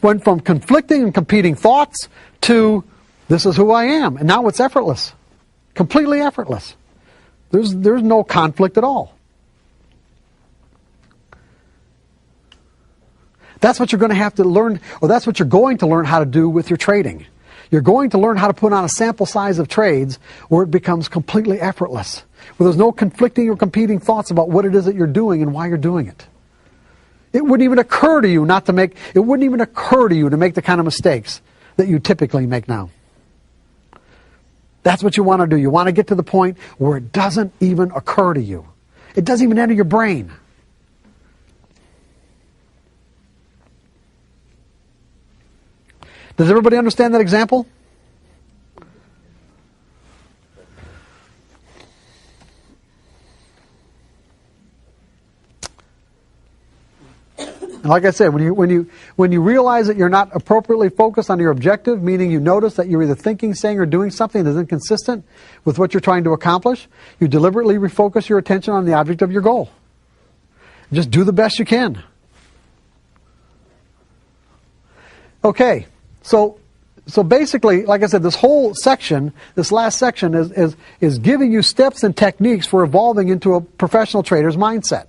conflicting and competing thoughts to, this is who I am. And now it's effortless. Completely effortless. There's no conflict at all. That's what you're going to have to learn, or that's what you're going to learn how to do with your trading. You're going to learn how to put on a sample size of trades where it becomes completely effortless, where there's no conflicting or competing thoughts about what it is that you're doing and why you're doing it. It wouldn't even occur to you to make the kind of mistakes that you typically make now. That's what you want to do. You want to get to the point where it doesn't even occur to you. It doesn't even enter your brain. Does everybody understand that example? And like I said, when you realize that you're not appropriately focused on your objective, meaning you notice that you're either thinking, saying, or doing something that is inconsistent with what you're trying to accomplish, you deliberately refocus your attention on the object of your goal. Just do the best you can. Okay. So basically, like I said, this whole section, this last section is giving you steps and techniques for evolving into a professional trader's mindset.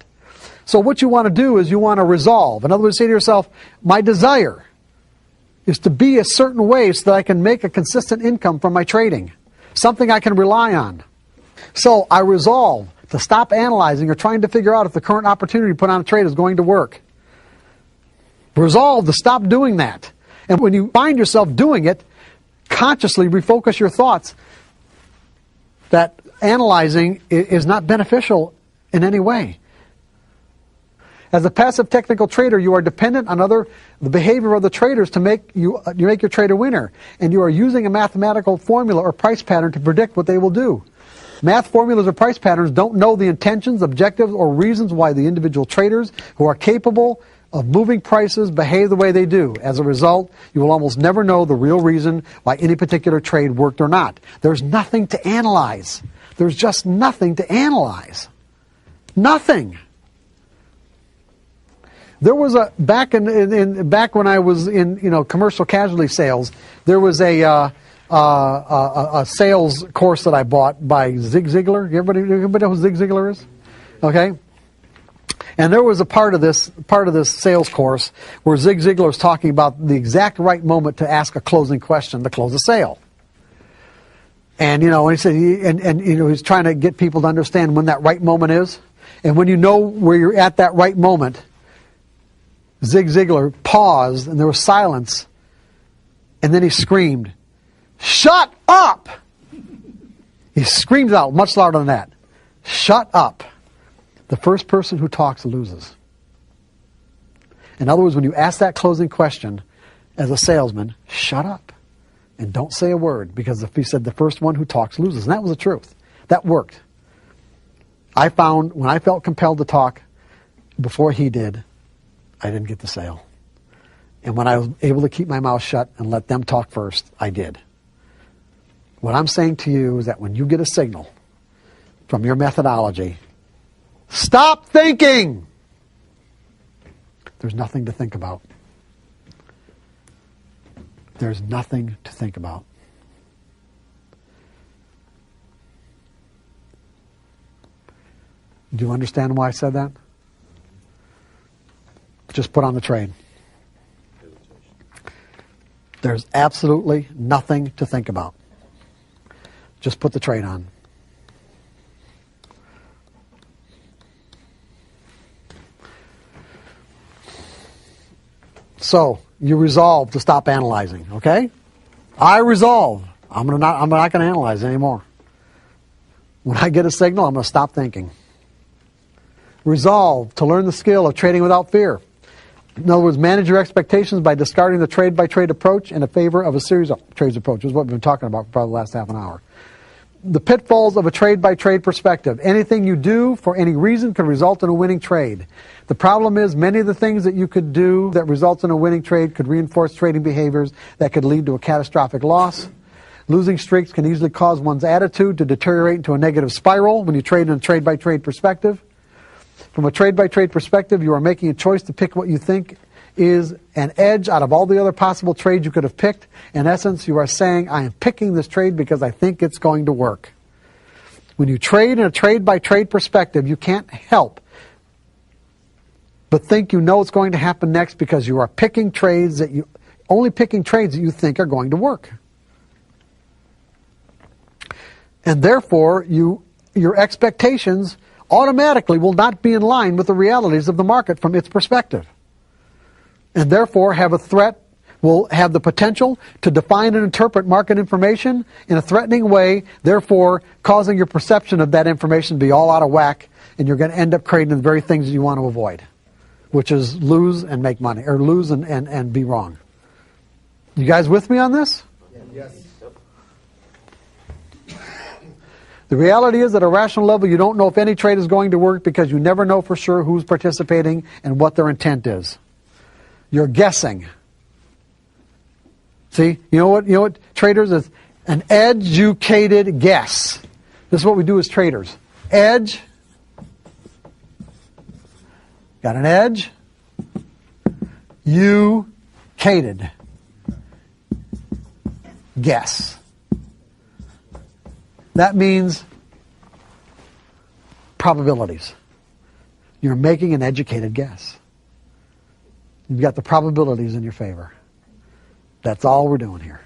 So what you want to do is you want to resolve. In other words, say to yourself, my desire is to be a certain way so that I can make a consistent income from my trading. Something I can rely on. So I resolve to stop analyzing or trying to figure out if the current opportunity put on a trade is going to work. Resolve to stop doing that. And when you find yourself doing it, consciously refocus your thoughts that analyzing is not beneficial in any way. As a passive technical trader, you are dependent on the behavior of the traders to make your trade a winner. And you are using a mathematical formula or price pattern to predict what they will do. Math formulas or price patterns don't know the intentions, objectives, or reasons why the individual traders who are capable of moving prices behave the way they do. As a result, you will almost never know the real reason why any particular trade worked or not. There's nothing to analyze. There's just nothing to analyze. Nothing. There was back when I was in commercial casualty sales, there was a sales course that I bought by Zig Ziglar. Everybody know who Zig Ziglar is? Okay. And there was a part of this sales course where Zig Ziglar was talking about the exact right moment to ask a closing question to close a sale. And he said he's trying to get people to understand when that right moment is. And when you know where you're at that right moment, Zig Ziglar paused and there was silence. And then he screamed, "Shut up!" He screamed out much louder than that. "Shut up." The first person who talks loses. In other words, when you ask that closing question as a salesman, shut up and don't say a word, because if he said the first one who talks loses, and that was the truth. That worked. I found when I felt compelled to talk before he did, I didn't get the sale. And when I was able to keep my mouth shut and let them talk first, I did. What I'm saying to you is that when you get a signal from your methodology, stop thinking. There's nothing to think about. There's nothing to think about. Do you understand why I said that? Just put on the trade. There's absolutely nothing to think about. Just put the trade on. So you resolve to stop analyzing, okay? I resolve. I'm not going to analyze anymore. When I get a signal, I'm going to stop thinking. Resolve to learn the skill of trading without fear. In other words, manage your expectations by discarding the trade-by-trade approach in favor of a series of trades approach. Is what we've been talking about for probably the last half an hour. The pitfalls of a trade-by-trade perspective. Anything you do for any reason can result in a winning trade. The problem is many of the things that you could do that result in a winning trade could reinforce trading behaviors that could lead to a catastrophic loss. Losing streaks can easily cause one's attitude to deteriorate into a negative spiral when you trade in a trade-by-trade perspective. From a trade-by-trade perspective, you are making a choice to pick what you think is an edge out of all the other possible trades you could have picked. In essence, you are saying, I am picking this trade because I think it's going to work. When you trade in a trade-by-trade perspective, you can't help but think you know what's going to happen next because you are picking trades that you think are going to work. And therefore, your expectations automatically will not be in line with the realities of the market from its perspective. And therefore will have the potential to define and interpret market information in a threatening way, therefore causing your perception of that information to be all out of whack, and you're going to end up creating the very things that you want to avoid, which is lose and make money, or lose and be wrong. You guys with me on this? Yes. The reality is, at a rational level, you don't know if any trade is going to work because you never know for sure who's participating and what their intent is. You're guessing. See, you know what traders is? An educated guess. This is what we do as traders. Edge. Got an edge. You-cated. Guess. That means probabilities. You're making an educated guess. You've got the probabilities in your favor. That's all we're doing here.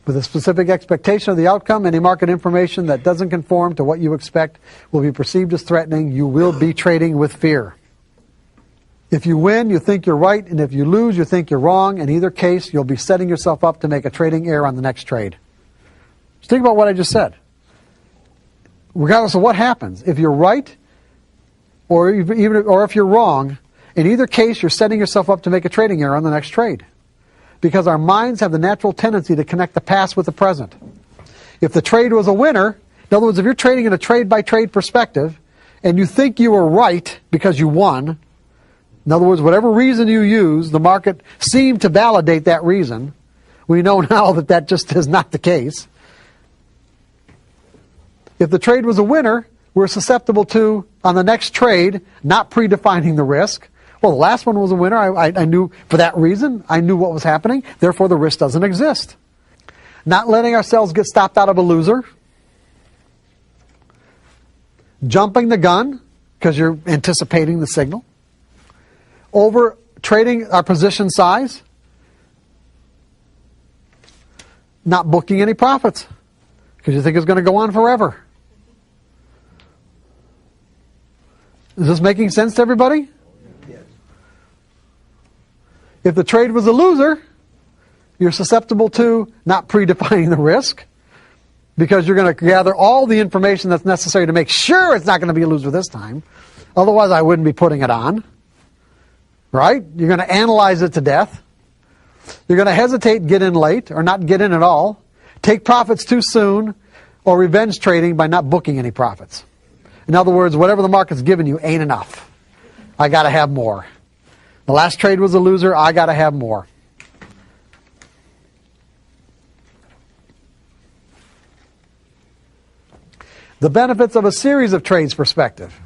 With a specific expectation of the outcome, any market information that doesn't conform to what you expect will be perceived as threatening. You will be trading with fear. If you win, you think you're right, and if you lose, you think you're wrong. In either case, you'll be setting yourself up to make a trading error on the next trade. Just think about what I just said. Regardless of what happens, if you're right, or if you're wrong, in either case, you're setting yourself up to make a trading error on the next trade. Because our minds have the natural tendency to connect the past with the present. If the trade was a winner, in other words, if you're trading in a trade-by-trade perspective, and you think you were right because you won, in other words, whatever reason you use, the market seemed to validate that reason. We know now that that just is not the case. If the trade was a winner, we're susceptible to, on the next trade, not predefining the risk. Well, the last one was a winner. I knew for that reason. I knew what was happening. Therefore, the risk doesn't exist. Not letting ourselves get stopped out of a loser. Jumping the gun because you're anticipating the signal. Over trading our position size. Not booking any profits because you think it's going to go on forever. Is this making sense to everybody? If the trade was a loser, you're susceptible to not predefining the risk because you're going to gather all the information that's necessary to make sure it's not going to be a loser this time. Otherwise, I wouldn't be putting it on. Right? You're going to analyze it to death. You're going to hesitate, get in late, or not get in at all. Take profits too soon, or revenge trading by not booking any profits. In other words, whatever the market's given you ain't enough. I got to have more. The last trade was a loser. I got to have more. The benefits of a series of trades perspective.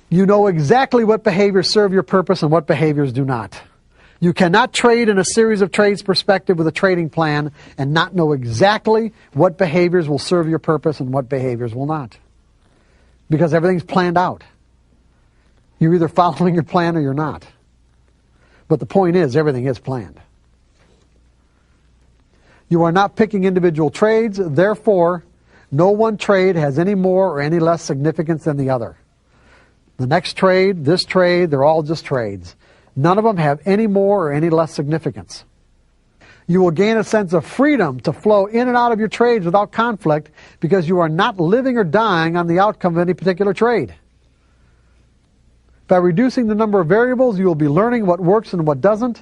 You know exactly what behaviors serve your purpose and what behaviors do not. You cannot trade in a series of trades perspective with a trading plan and not know exactly what behaviors will serve your purpose and what behaviors will not. Because everything's planned out. You're either following your plan or you're not. But the point is, everything is planned. You are not picking individual trades, therefore, no one trade has any more or any less significance than the other. The next trade, this trade, they're all just trades. None of them have any more or any less significance. You will gain a sense of freedom to flow in and out of your trades without conflict because you are not living or dying on the outcome of any particular trade. By reducing the number of variables, you will be learning what works and what doesn't.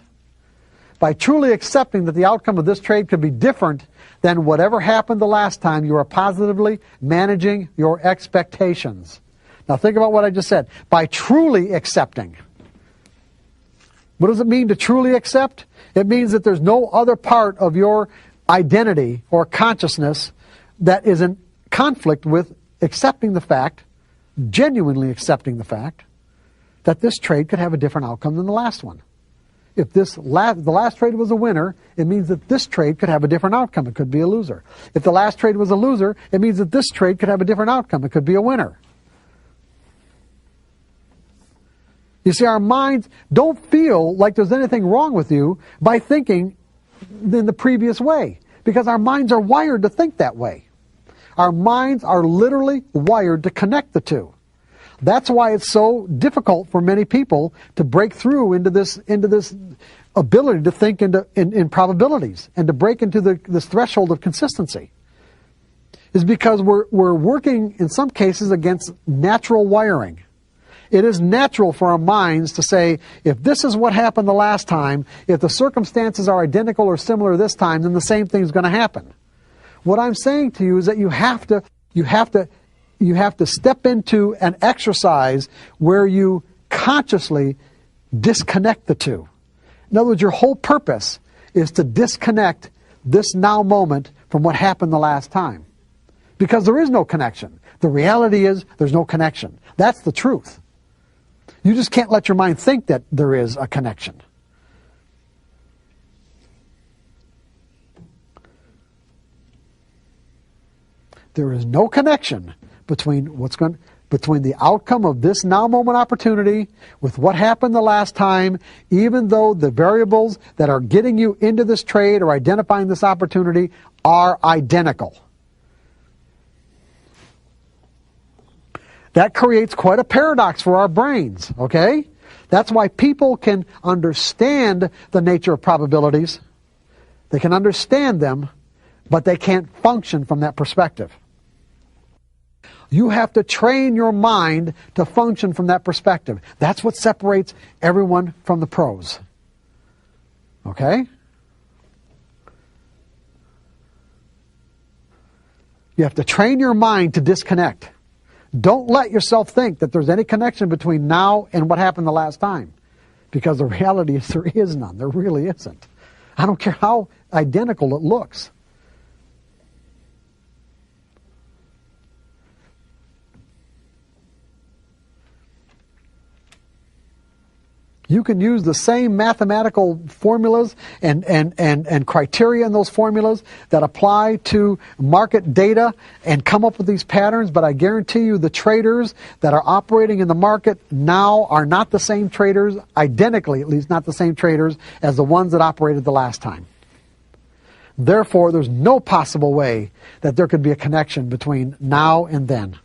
By truly accepting that the outcome of this trade could be different than whatever happened the last time, you are positively managing your expectations. Now think about what I just said. By truly accepting. What does it mean to truly accept? It means that there's no other part of your identity or consciousness that is in conflict with accepting the fact, genuinely accepting the fact, that this trade could have a different outcome than the last one. If the last trade was a winner, it means that this trade could have a different outcome. It could be a loser. If the last trade was a loser, it means that this trade could have a different outcome. It could be a winner. You see, our minds don't feel like there's anything wrong with you by thinking in the previous way, because our minds are wired to think that way. Our minds are literally wired to connect the two. That's why it's so difficult for many people to break through into this ability to think in probabilities and to break into this threshold of consistency. Is because we're working in some cases against natural wiring. It is natural for our minds to say, if this is what happened the last time, if the circumstances are identical or similar this time, then the same thing's going to happen. What I'm saying to you is that you have to step into an exercise where you consciously disconnect the two. In other words, your whole purpose is to disconnect this now moment from what happened the last time. Because there is no connection. The reality is there's no connection. That's the truth. You just can't let your mind think that there is a connection. There is no connection between between the outcome of this now moment opportunity with what happened the last time, even though the variables that are getting you into this trade or identifying this opportunity are identical. That creates quite a paradox for our brains, okay? That's why people can understand the nature of probabilities. They can understand them, but they can't function from that perspective. You have to train your mind to function from that perspective. That's what separates everyone from the pros. Okay? You have to train your mind to disconnect. Don't let yourself think that there's any connection between now and what happened the last time. Because the reality is there is none. There really isn't. I don't care how identical it looks. You can use the same mathematical formulas and criteria in those formulas that apply to market data and come up with these patterns, but I guarantee you the traders that are operating in the market now are not the same traders, identically at least not the same traders as the ones that operated the last time. Therefore, there's no possible way that there could be a connection between now and then.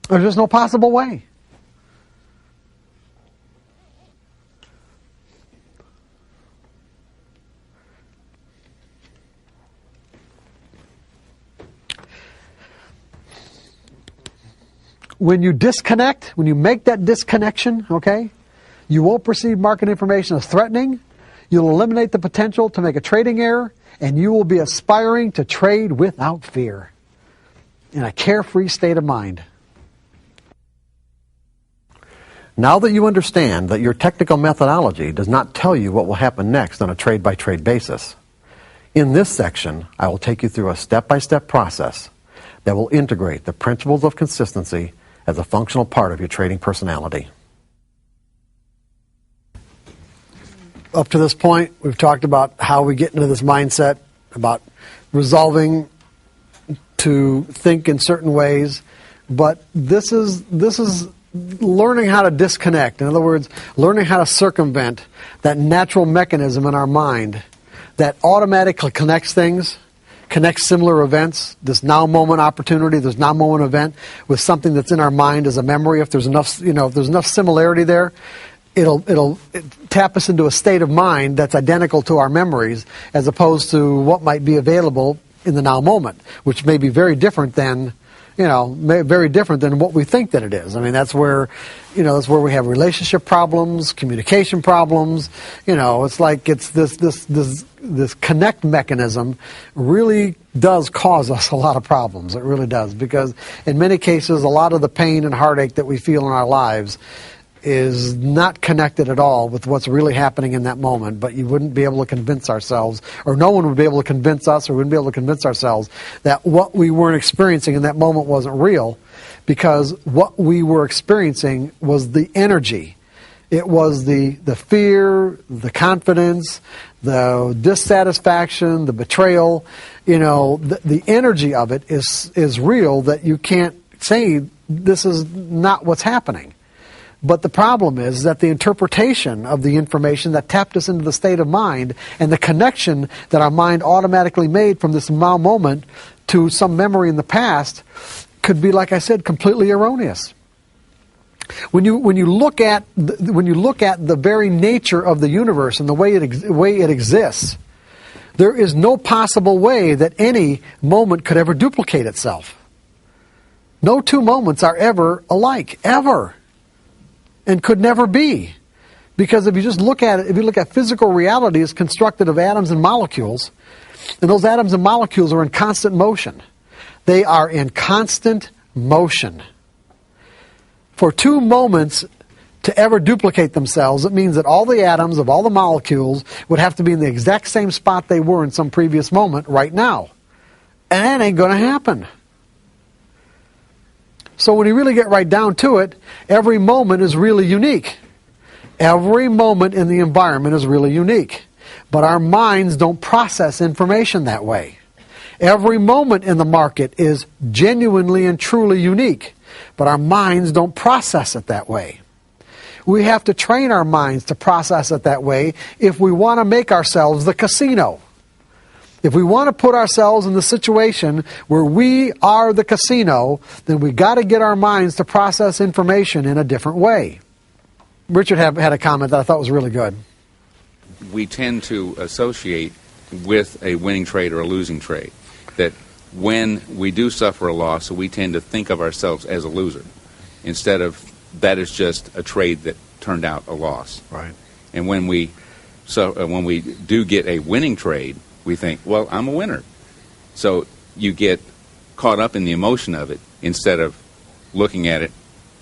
There's just no possible way. When you disconnect, when you make that disconnection, okay, you won't perceive market information as threatening. You'll eliminate the potential to make a trading error, and you will be aspiring to trade without fear in a carefree state of mind. Now that you understand that your technical methodology does not tell you what will happen next on a trade-by-trade basis, in this section, I will take you through a step-by-step process that will integrate the principles of consistency as a functional part of your trading personality. Up to this point, we've talked about how we get into this mindset, about resolving to think in certain ways, but this is learning how to disconnect. In other words, learning how to circumvent that natural mechanism in our mind that automatically connects things, connects similar events, this now moment opportunity, this now moment event, with something that's in our mind as a memory. If there's enough, if there's enough similarity there, it'll tap us into a state of mind that's identical to our memories, as opposed to what might be available in the now moment, which may be very different than very different than what we think that it is. I mean, that's where we have relationship problems, communication problems. It's like this connect mechanism really does cause us a lot of problems. It really does, because in many cases, a lot of the pain and heartache that we feel in our lives is not connected at all with what's really happening in that moment, but you wouldn't be able to convince ourselves, or no one would be able to convince us, or wouldn't be able to convince ourselves that what we weren't experiencing in that moment wasn't real, because what we were experiencing was the energy. It was the fear, the confidence, the dissatisfaction, the betrayal. The energy of it is real, that you can't say this is not what's happening. But the problem is that the interpretation of the information that tapped us into the state of mind, and the connection that our mind automatically made from this now moment to some memory in the past, could be, like I said, completely erroneous. When you look at the very nature of the universe and the way it exists, there is no possible way that any moment could ever duplicate itself. No two moments are ever alike, ever. And could never be. Because if you just look at it, if you look at physical reality as constructed of atoms and molecules, and those atoms and molecules are in constant motion. They are in constant motion. For two moments to ever duplicate themselves, it means that all the atoms of all the molecules would have to be in the exact same spot they were in some previous moment right now. And that ain't going to happen. So when you really get right down to it, every moment is really unique. Every moment in the environment is really unique. But our minds don't process information that way. Every moment in the market is genuinely and truly unique, but our minds don't process it that way. We have to train our minds to process it that way if we want to make ourselves the casino. If we want to put ourselves in the situation where we are the casino, then we got to get our minds to process information in a different way. Richard had a comment that I thought was really good. We tend to associate with a winning trade or a losing trade. That when we do suffer a loss, we tend to think of ourselves as a loser instead of that is just a trade that turned out a loss. Right. And when we do get a winning trade, we think, well, I'm a winner. So you get caught up in the emotion of it instead of looking at it,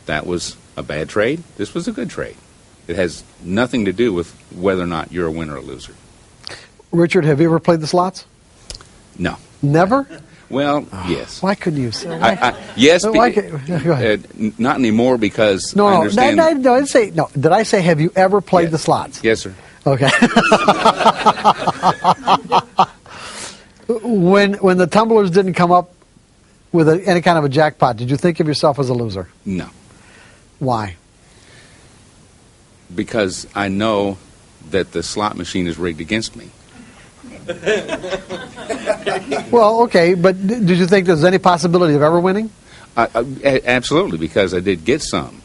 that was a bad trade, this was a good trade. It has nothing to do with whether or not you're a winner or a loser. Richard, have you ever played the slots? No. Never? Well, yes. Why couldn't you say yes, go ahead. Not anymore because No, I understand. no, I didn't say, no. Did I say, have you ever played the slots? Yes, sir. Okay. When the tumblers didn't come up with any kind of a jackpot, did you think of yourself as a loser? No. Why? Because I know that the slot machine is rigged against me. Well, okay, but did you think there's any possibility of ever winning? Absolutely, because I did get some.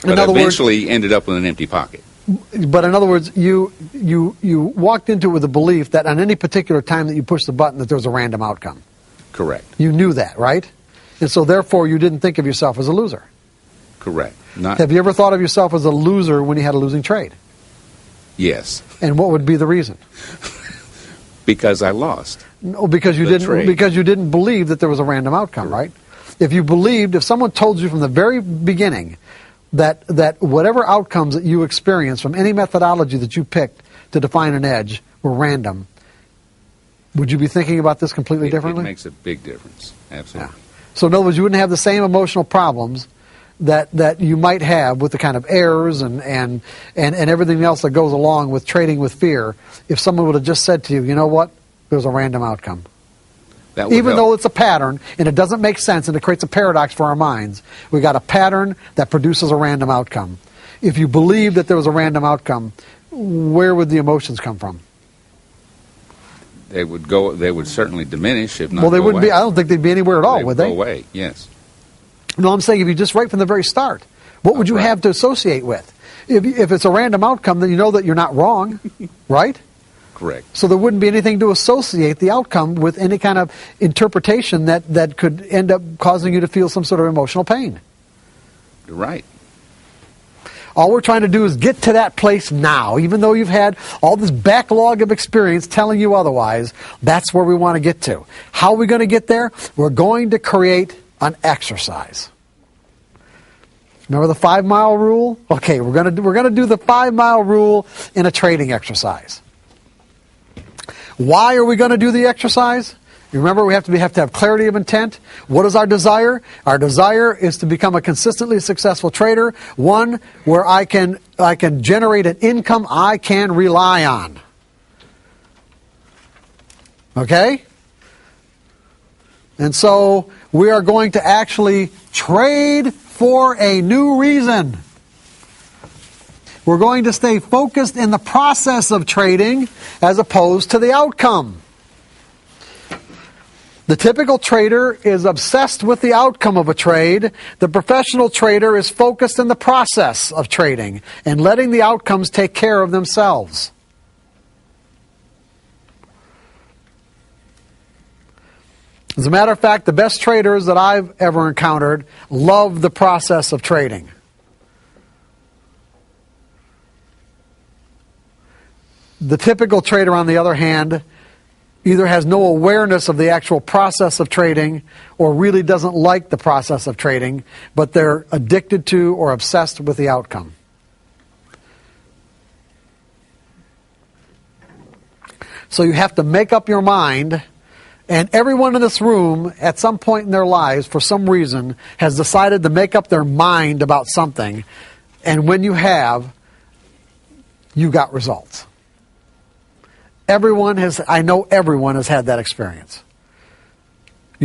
But In other eventually ended up with an empty pocket. But in other words, you walked into it with the belief that on any particular time that you pushed the button that there was a random outcome. Correct. You knew that, right? And so therefore you didn't think of yourself as a loser. Correct. Not. Have you ever thought of yourself as a loser when you had a losing trade? Yes. And what would be the reason? Because I lost. No, because you didn't believe that there was a random outcome, right? If someone told you from the very beginning that whatever outcomes that you experienced from any methodology that you picked to define an edge were random, would you be thinking about this completely differently? It makes a big difference. Absolutely. Yeah. So in other words, you wouldn't have the same emotional problems that you might have with the kind of errors and everything else that goes along with trading with fear if someone would have just said to you, you know what, there's a random outcome. Even though it's a pattern and it doesn't make sense and it creates a paradox for our minds, we got a pattern that produces a random outcome. If you believe that there was a random outcome, where would the emotions come from? They would certainly diminish if not. Well, they go wouldn't away. be. I don't think they'd be anywhere at all, would they? Go away. Yes. No, I'm saying if you just right from the very start, what would you have to associate with? If it's a random outcome, then you know that you're not wrong, right? Correct. So there wouldn't be anything to associate the outcome with any kind of interpretation that could end up causing you to feel some sort of emotional pain. You're right. All we're trying to do is get to that place now. Even though you've had all this backlog of experience telling you otherwise, that's where we want to get to. How are we going to get there? We're going to create an exercise. Remember the 5-mile rule? Okay, we're going to do the 5-mile rule in a trading exercise. Why are we going to do the exercise? Remember, we have to have clarity of intent. What is our desire? Our desire is to become a consistently successful trader, one where I can generate an income I can rely on. Okay? And so we are going to actually trade for a new reason. We're going to stay focused in the process of trading as opposed to the outcome. The typical trader is obsessed with the outcome of a trade. The professional trader is focused in the process of trading and letting the outcomes take care of themselves. As a matter of fact, the best traders that I've ever encountered love the process of trading. The typical trader, on the other hand, either has no awareness of the actual process of trading or really doesn't like the process of trading, but they're addicted to or obsessed with the outcome. So you have to make up your mind, and everyone in this room at some point in their lives, for some reason, has decided to make up their mind about something, and when you have, you got results. I know everyone has had that experience.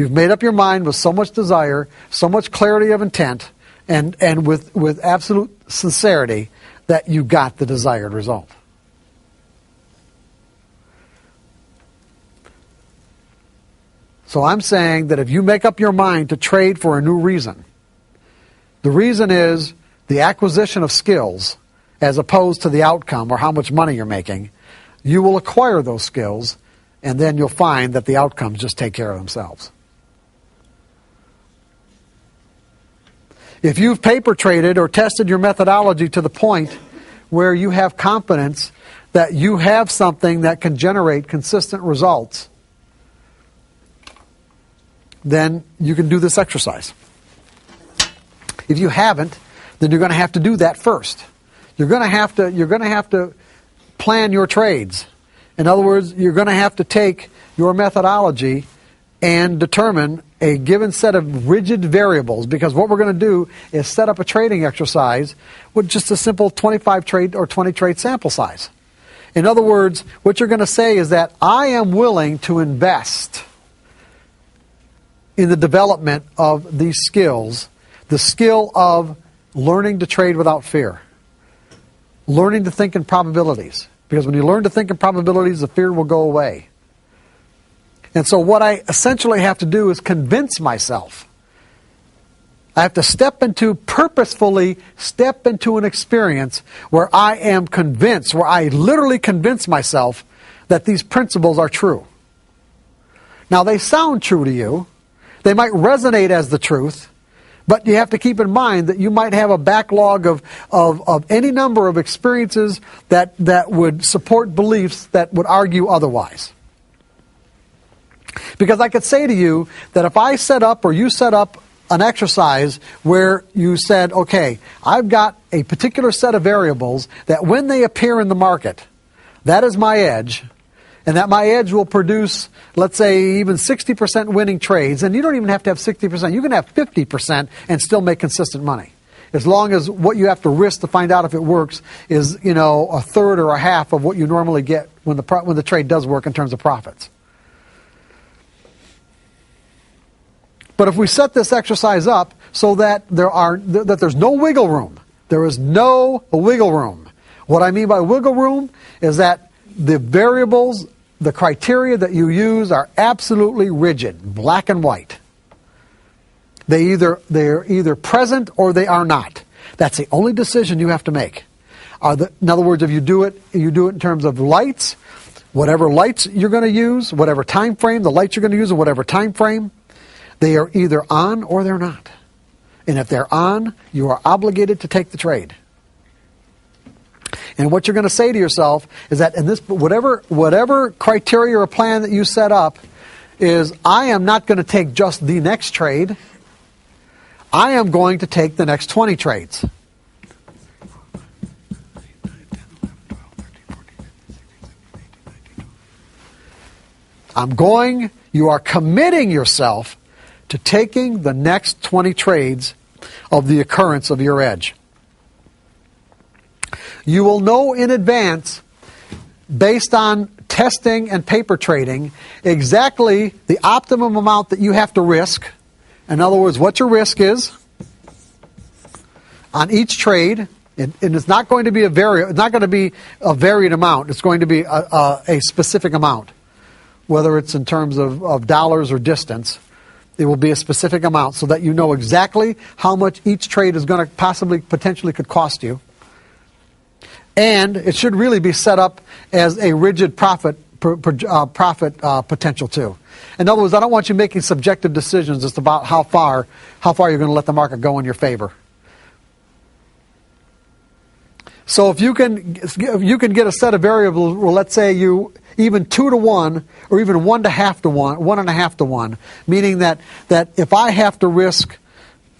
You've made up your mind with so much desire, so much clarity of intent, and with absolute sincerity that you got the desired result. So I'm saying that if you make up your mind to trade for a new reason, the reason is the acquisition of skills as opposed to the outcome or how much money you're making, you will acquire those skills, and then you'll find that the outcomes just take care of themselves. If you've paper traded or tested your methodology to the point where you have confidence that you have something that can generate consistent results, then you can do this exercise. If you haven't, then you're going to have to do that first. You're going to have to plan your trades. In other words, you're going to have to take your methodology and determine a given set of rigid variables, because what we're going to do is set up a trading exercise with just a simple 25 trade or 20 trade sample size. In other words, what you're going to say is that I am willing to invest in the development of these skills, the skill of learning to trade without fear, learning to think in probabilities, because when you learn to think in probabilities, the fear will go away. And so what I essentially have to do is convince myself. I have to purposefully step into an experience where I am convinced, where I literally convince myself that these principles are true. Now, they sound true to you. They might resonate as the truth, but you have to keep in mind that you might have a backlog of any number of experiences that would support beliefs that would argue otherwise. Because I could say to you that if I set up or you set up an exercise where you said, okay, I've got a particular set of variables that when they appear in the market, that is my edge, and that my edge will produce, let's say, even 60% winning trades, and you don't even have to have 60%. You can have 50% and still make consistent money, as long as what you have to risk to find out if it works is, a third or a half of what you normally get when the trade does work in terms of profits. But if we set this exercise up so that there's no wiggle room, there is no wiggle room. What I mean by wiggle room is that the variables, the criteria that you use are absolutely rigid, black and white. They're either present or they are not. That's the only decision you have to make. In other words, if you do it in terms of lights, whatever lights you're going to use, whatever time frame, the lights you're going to use in whatever time frame, they are either on or they're not. And if they're on, you are obligated to take the trade. And what you're going to say to yourself is that in this, whatever criteria or plan that you set up is, I am not going to take just the next trade. I am going to take the next 20 trades. You are committing yourself to taking the next 20 trades of the occurrence of your edge. You will know in advance, based on testing and paper trading, exactly the optimum amount that you have to risk. In other words, what your risk is on each trade, and it's not going to be a varied amount. It's going to be a specific amount, whether it's in terms of dollars or distance. It will be a specific amount so that you know exactly how much each trade is going to potentially could cost you. And it should really be set up as a rigid profit potential too. In other words, I don't want you making subjective decisions just about how far you're going to let the market go in your favor. So if you can get a set of variables, well, let's say you even 2 to 1 or even 1.5 to 1, 1.5 to 1, meaning that if I have to risk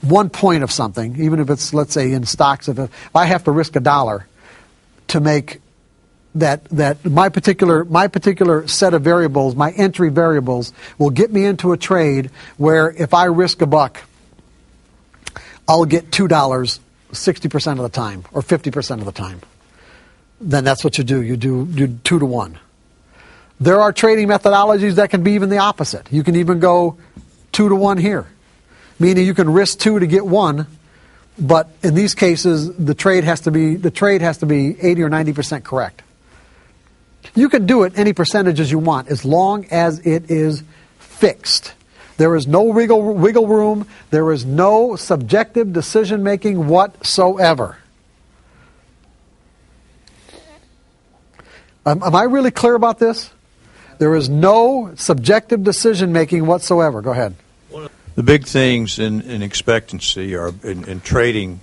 1 point of something, even if it's, let's say, in stocks, if I have to risk $1 to make that my particular set of variables, my entry variables, will get me into a trade where if I risk $1, I'll get $2 60% of the time or 50% of the time. Then that's what you do. You do 2 to 1. There are trading methodologies that can be even the opposite. You can even go 2 to 1 here. Meaning you can risk 2 to get 1, but in these cases the trade has to be 80 or 90% correct. You can do it any percentages you want as long as it is fixed. There is no wiggle room. There is no subjective decision making whatsoever. Am I really clear about this? There is no subjective decision making whatsoever. Go ahead. The big things in expectancy or in trading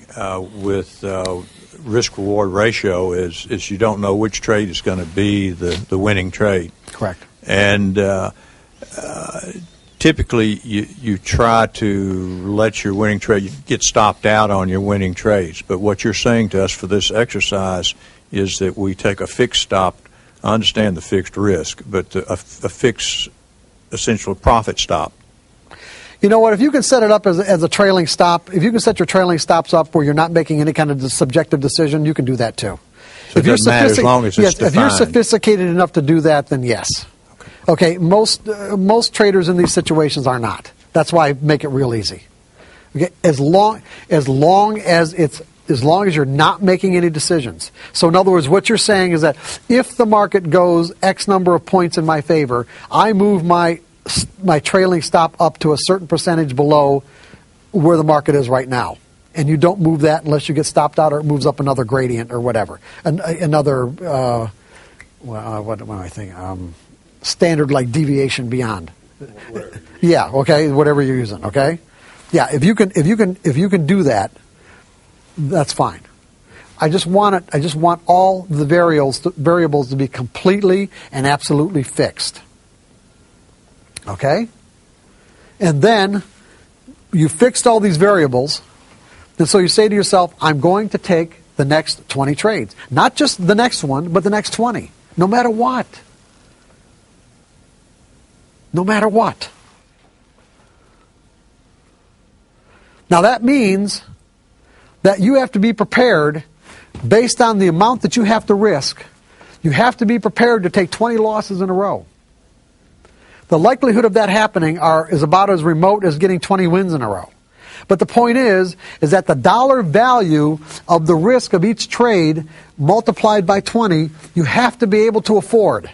with risk-reward ratio is you don't know which trade is going to be the winning trade. Correct. And typically you try to let your winning trade, you get stopped out on your winning trades. But what you're saying to us for this exercise is that we take a fixed stop. I understand the fixed risk, but a fixed, essentially, profit stop. You know what? If you can set it up as a trailing stop, if you can set your trailing stops up where you're not making any kind of subjective decision, you can do that too. So it doesn't matter as long as it's defined. If you're sophisticated enough to do that, then yes. Okay. Most traders in these situations are not. That's why I make it real easy. Okay. As long as you're not making any decisions. So in other words, what you're saying is that if the market goes X number of points in my favor, I move my trailing stop up to a certain percentage below where the market is right now. And you don't move that unless you get stopped out or it moves up another gradient or whatever. Another, what am I thinking? Standard like deviation beyond. Yeah, okay, whatever you're using, okay? Yeah, if you can do that, that's fine. I just want all the variables to be completely and absolutely fixed. Okay? And then you fixed all these variables, and so you say to yourself, I'm going to take the next 20 trades. Not just the next one, but the next 20. No matter what. No matter what. Now that means that you have to be prepared based on the amount that you have to risk. You have to be prepared to take 20 losses in a row. The likelihood of that happening is about as remote as getting 20 wins in a row. But the point is that the dollar value of the risk of each trade multiplied by 20, you have to be able to afford.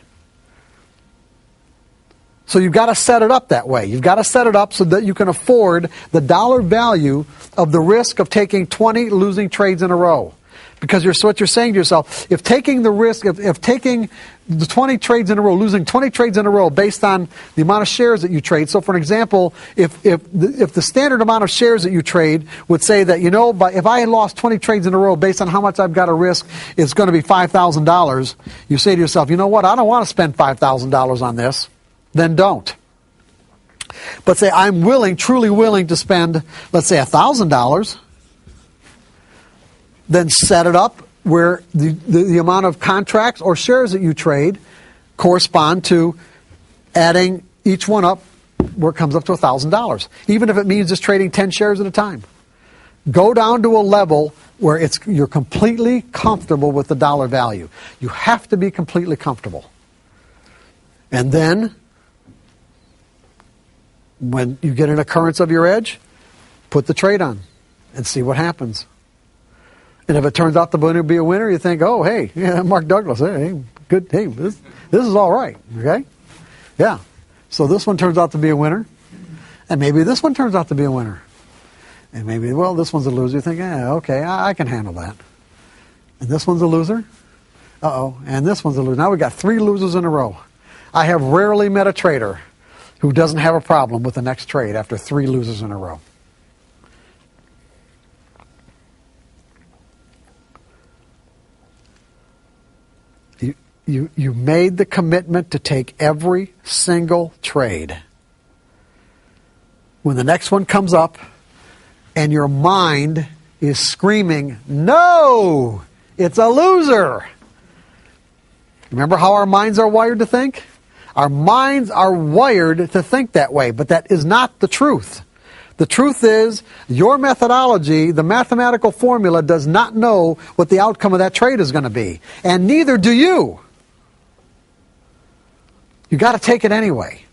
So you've got to set it up that way. You've got to set it up so that you can afford the dollar value of the risk of taking 20 losing trades in a row. Because what you're saying to yourself, if taking the risk, if taking the 20 trades in a row, losing 20 trades in a row based on the amount of shares that you trade. So for an example, if the standard amount of shares that you trade would say that, if I had lost 20 trades in a row based on how much I've got to risk, it's going to be $5,000. You say to yourself, you know what, I don't want to spend $5,000 on this. Then don't. But say I'm truly willing to spend, let's say $1,000, then set it up where the amount of contracts or shares that you trade correspond to adding each one up where it comes up to $1,000. Even if it means just trading 10 shares at a time. Go down to a level where you're completely comfortable with the dollar value. You have to be completely comfortable. And then when you get an occurrence of your edge, put the trade on and see what happens. And if it turns out to be a winner, you think, oh, hey, yeah, Mark Douglas, hey, good, hey, this is all right, okay? Yeah. So this one turns out to be a winner, and maybe this one turns out to be a winner. And maybe, this one's a loser. You think, okay, I can handle that. And this one's a loser? Uh-oh, and this one's a loser. Now we've got 3 losers in a row. I have rarely met a trader who doesn't have a problem with the next trade after 3 losers in a row. You made the commitment to take every single trade. When the next one comes up and your mind is screaming, no, it's a loser. Remember how our minds are wired to think? Our minds are wired to think that way, but that is not the truth. The truth is, your methodology, the mathematical formula, does not know what the outcome of that trade is going to be. And neither do you. You got to take it anyway.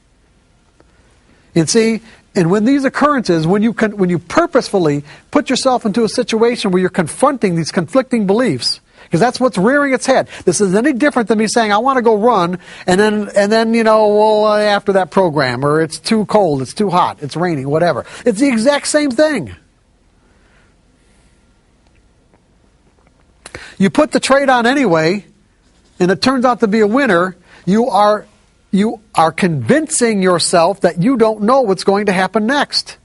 And see, And when these occurrences, when you purposefully put yourself into a situation where you're confronting these conflicting beliefs, because that's what's rearing its head. This is any different than me saying, I want to go run, and then well, after that program, or it's too cold, it's too hot, it's raining, whatever. It's the exact same thing. You put the trade on anyway, and it turns out to be a winner, you are convincing yourself that you don't know what's going to happen next.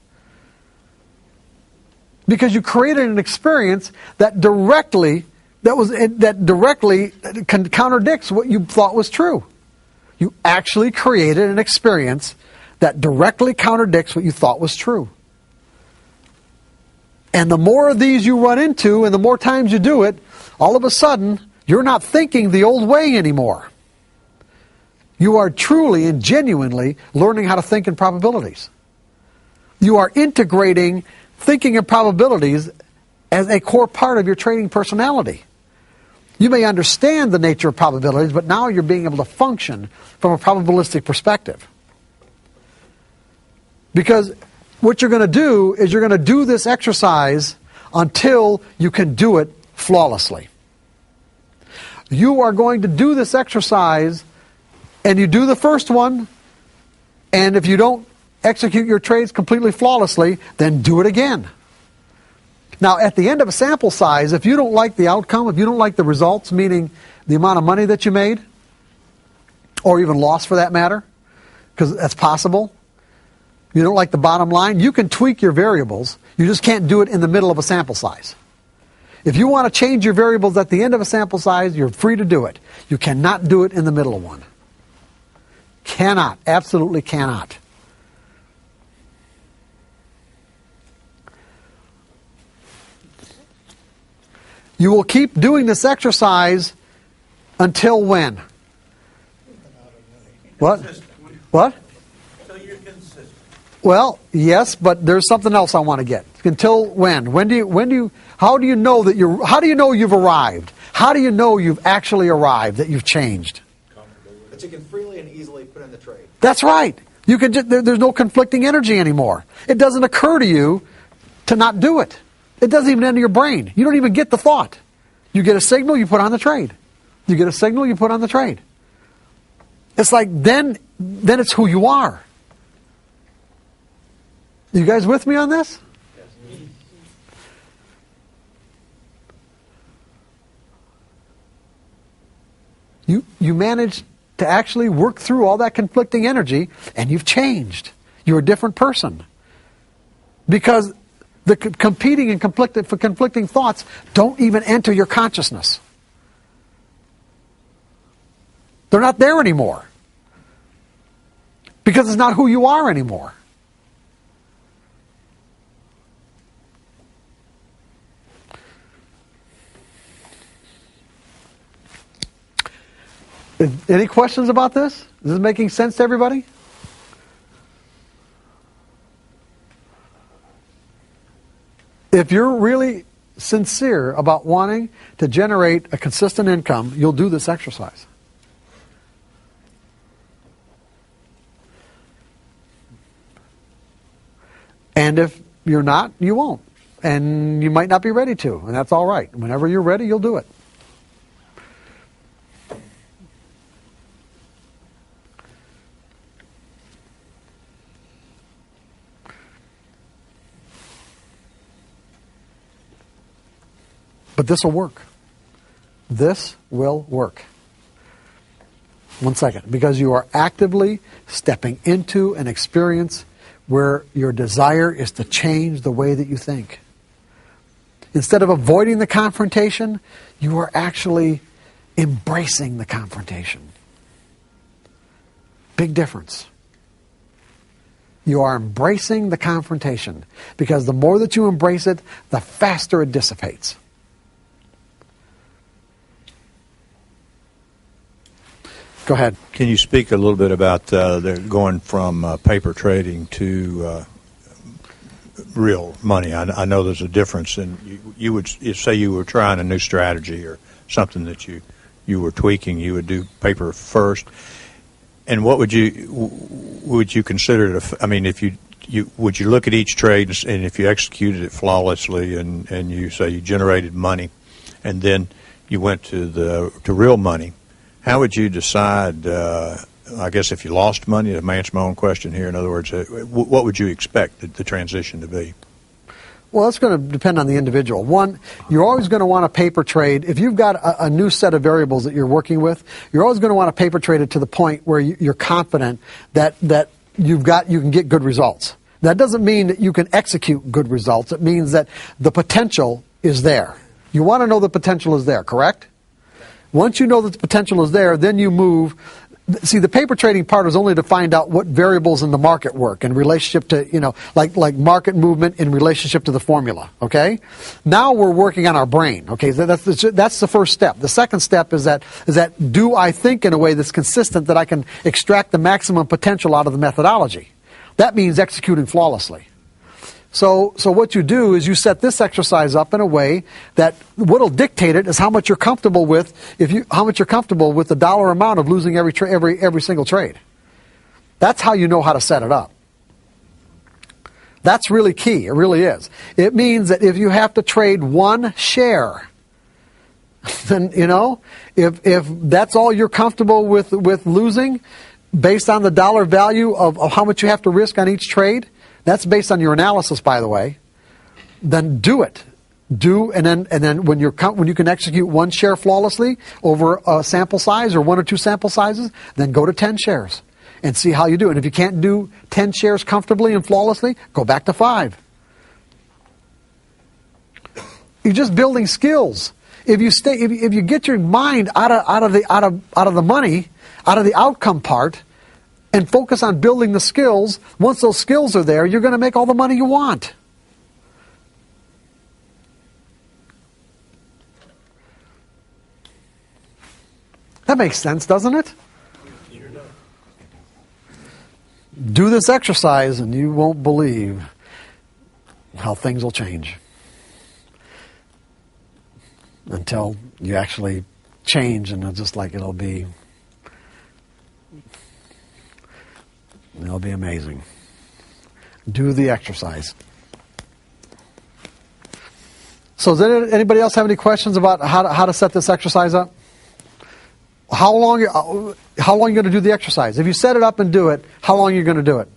Because you created an experience that directly contradicts what you thought was true. You actually created an experience that directly contradicts what you thought was true. And the more of these you run into, and the more times you do it, all of a sudden, you're not thinking the old way anymore. You are truly and genuinely learning how to think in probabilities. You are integrating thinking in probabilities as a core part of your trading personality. You may understand the nature of probabilities, but now you're being able to function from a probabilistic perspective. Because what you're going to do is you're going to do this exercise until you can do it flawlessly. You are going to do this exercise, and you do the first one, and if you don't execute your trades completely flawlessly, then do it again. Now, at the end of a sample size, if you don't like the outcome, if you don't like the results, meaning the amount of money that you made, or even lost for that matter, because that's possible, you don't like the bottom line, you can tweak your variables. You just can't do it in the middle of a sample size. If you want to change your variables at the end of a sample size, you're free to do it. You cannot do it in the middle of one. Cannot. Absolutely cannot. You will keep doing this exercise until when? What? What? Until you're consistent. Well, yes, but there's something else I want to get. Until when? How do you know you've arrived? How do you know you've actually arrived, that you've changed? That you can freely and easily put in the trade. That's right. You can there's no conflicting energy anymore. It doesn't occur to you to not do it. It doesn't even enter your brain. You don't even get the thought. You get a signal, you put on the trade. You get a signal, you put on the trade. It's like then it's who you are. You guys with me on this? You managed to actually work through all that conflicting energy, and you've changed. You're a different person. Because the competing and conflicting thoughts don't even enter your consciousness. They're not there anymore. Because it's not who you are anymore. Any questions about this? Is this making sense to everybody? If you're really sincere about wanting to generate a consistent income, you'll do this exercise. And if you're not, you won't. And you might not be ready to, and that's all right. Whenever you're ready, you'll do it. But this will work. This will work. One second. Because you are actively stepping into an experience where your desire is to change the way that you think. Instead of avoiding the confrontation, you are actually embracing the confrontation. Big difference. You are embracing the confrontation. Because the more that you embrace it, the faster it dissipates. Go ahead. Can you speak a little bit about going from paper trading to real money? I know there's a difference, and you would say you were trying a new strategy or something that you were tweaking. You would do paper first, and what would you consider it? I mean, if would you look at each trade, and if you executed it flawlessly, and you say you generated money, and then you went to real money, how would you decide? I guess if you lost money, to answer my own question here, in other words, what would you expect the transition to be? Well, it's going to depend on the individual. One, you're always going to want to paper trade. If you've got a new set of variables that you're working with, you're always going to want to paper trade it to the point where you're confident that you can get good results. That doesn't mean that you can execute good results. It means that the potential is there. You want to know the potential is there, correct? Once you know that the potential is there, then you move. See, the paper trading part is only to find out what variables in the market work in relationship to, like market movement in relationship to the formula, okay? Now we're working on our brain, okay? That's the first step. The second step is that do I think in a way that's consistent that I can extract the maximum potential out of the methodology? That means executing flawlessly. So what you do is you set this exercise up in a way that what'll dictate it is how much you're comfortable with how much you're comfortable with the dollar amount of losing every single trade. That's how you know how to set it up. That's really key. It really is. It means that if you have to trade one share, then if that's all you're comfortable with losing, based on the dollar value of how much you have to risk on each trade. That's based on your analysis, by the way. Then do it. And then when you can execute one share flawlessly over a sample size or one or two sample sizes, then go to 10 shares and see how you do. And if you can't do 10 shares comfortably and flawlessly, go back to 5. You're just building skills. If you get your mind out of the money, out of the outcome part, and focus on building the skills, once those skills are there, you're going to make all the money you want. That makes sense, doesn't it? Do this exercise and you won't believe how things will change. Until you actually change, and it'll be amazing. Do the exercise. So does anybody else have any questions about how to set this exercise up? How long are you going to do the exercise? If you set it up and do it, how long are you going to do it?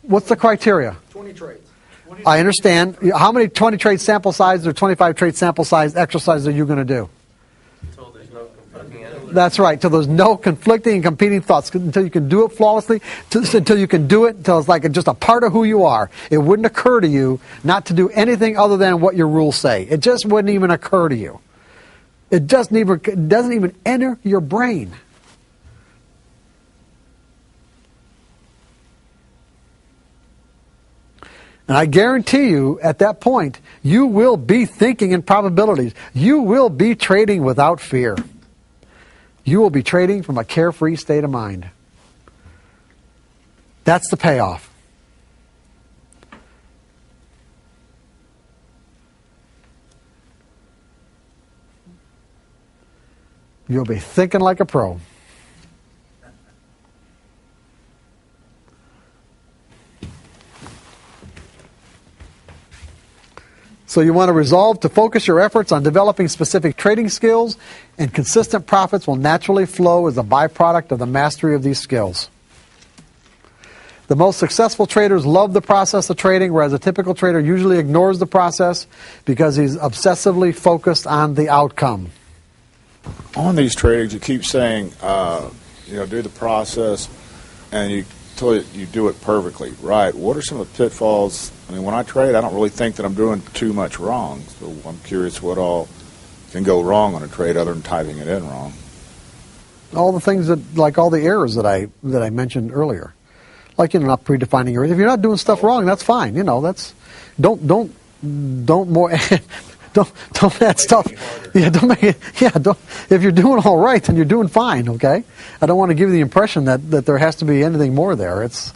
What's the criteria? 20 trades. I understand. How many 20 trade sample size or 25 trade sample size exercises are you going to do? Until there's no conflicting evidence. That's right. Till there's no conflicting and competing thoughts. Until you can do it flawlessly. Until you can do it. Until it's like just a part of who you are. It wouldn't occur to you not to do anything other than what your rules say. It just wouldn't even occur to you. It doesn't even enter your brain. And I guarantee you, at that point, you will be thinking in probabilities. You will be trading without fear. You will be trading from a carefree state of mind. That's the payoff. You'll be thinking like a pro. So you want to resolve to focus your efforts on developing specific trading skills, and consistent profits will naturally flow as a byproduct of the mastery of these skills. The most successful traders love the process of trading, whereas a typical trader usually ignores the process because he's obsessively focused on the outcome. On these trades, you keep saying, do the process, and until you do it perfectly. Right. What are some of the pitfalls? I mean, when I trade, I don't really think that I'm doing too much wrong. So I'm curious what all can go wrong on a trade other than typing it in wrong. All the things like all the errors that I mentioned earlier, like not predefining errors. If you're not doing stuff wrong, that's fine. Don't more. Don't add stuff. Yeah, don't make it. Yeah, don't. If you're doing all right, then you're doing fine. Okay. I don't want to give you the impression that there has to be anything more there. It's,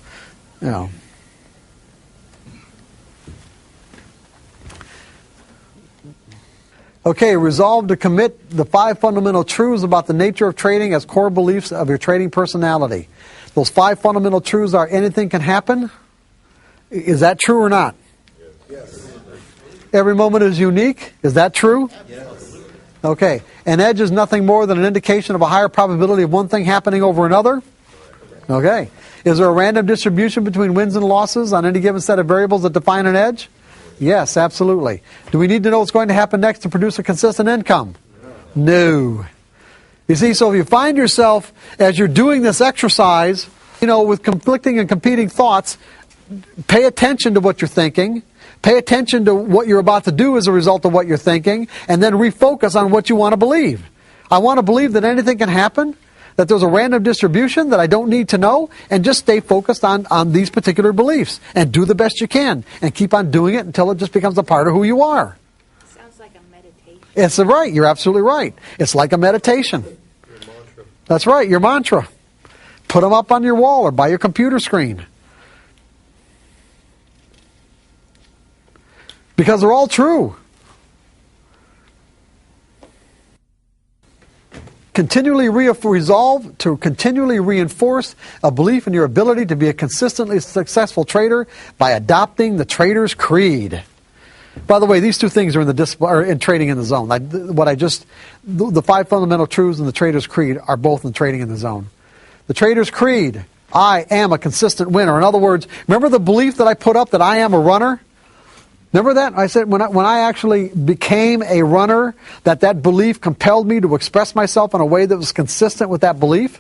Okay, resolve to commit the 5 fundamental truths about the nature of trading as core beliefs of your trading personality. Those 5 fundamental truths are anything can happen. Is that true or not? Yes. Every moment is unique. Is that true? Yes. Okay. An edge is nothing more than an indication of a higher probability of one thing happening over another. Okay. Is there a random distribution between wins and losses on any given set of variables that define an edge? Yes, absolutely. Do we need to know what's going to happen next to produce a consistent income? No. You see, so if you find yourself, as you're doing this exercise, with conflicting and competing thoughts, pay attention to what you're thinking. Pay attention to what you're about to do as a result of what you're thinking, and then refocus on what you want to believe. I want to believe that anything can happen, that there's a random distribution that I don't need to know, and just stay focused on these particular beliefs and do the best you can and keep on doing it until it just becomes a part of who you are. Sounds like a meditation. It's right. You're absolutely right. It's like a meditation. That's right, your mantra. Put them up on your wall or by your computer screen. Because they're all true. Resolve to continually reinforce a belief in your ability to be a consistently successful trader by adopting the trader's creed. By the way, these two things are in trading in the zone. The 5 fundamental truths and the trader's creed are both in trading in the zone. The trader's creed, I am a consistent winner. In other words, remember the belief that I put up that I am a runner? Remember that? I said when I actually became a runner, that belief compelled me to express myself in a way that was consistent with that belief?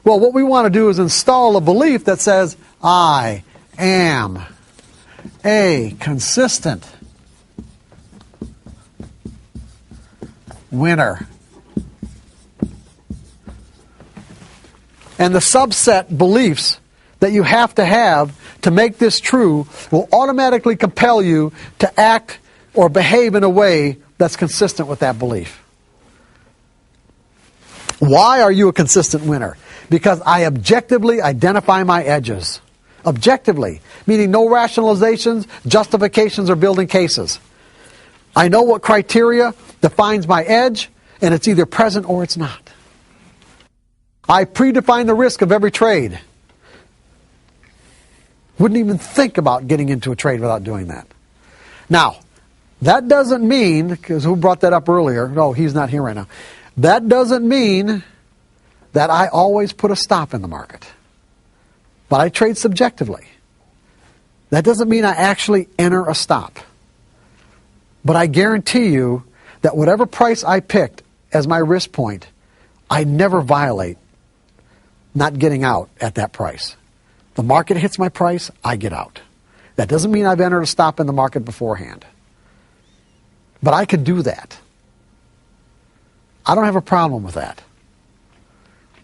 Well, what we want to do is install a belief that says, I am a consistent winner. And the subset beliefs that you have to make this true will automatically compel you to act or behave in a way that's consistent with that belief. Why are you a consistent winner? Because I objectively identify my edges. Objectively, meaning no rationalizations, justifications, or building cases. I know what criteria defines my edge, and it's either present or it's not. I predefine the risk of every trade. Wouldn't even think about getting into a trade without doing that. Now, that doesn't mean, because who brought that up earlier? No, he's not here right now. That doesn't mean that I always put a stop in the market. But I trade subjectively. That doesn't mean I actually enter a stop. But I guarantee you that whatever price I picked as my risk point, I never violate not getting out at that price. The market hits my price, I get out. That doesn't mean I've entered a stop in the market beforehand. But I could do that. I don't have a problem with that.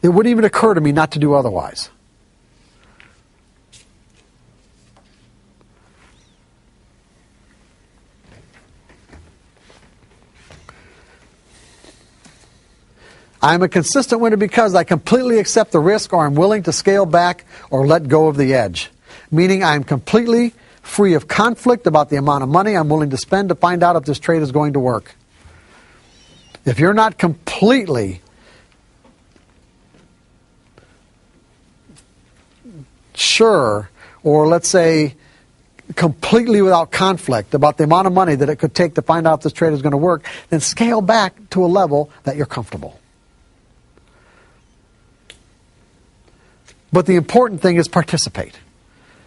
It wouldn't even occur to me not to do otherwise. I'm a consistent winner because I completely accept the risk or I'm willing to scale back or let go of the edge. Meaning I'm completely free of conflict about the amount of money I'm willing to spend to find out if this trade is going to work. If you're not completely sure, or let's say completely without conflict about the amount of money that it could take to find out if this trade is going to work, then scale back to a level that you're comfortable. But the important thing is participate.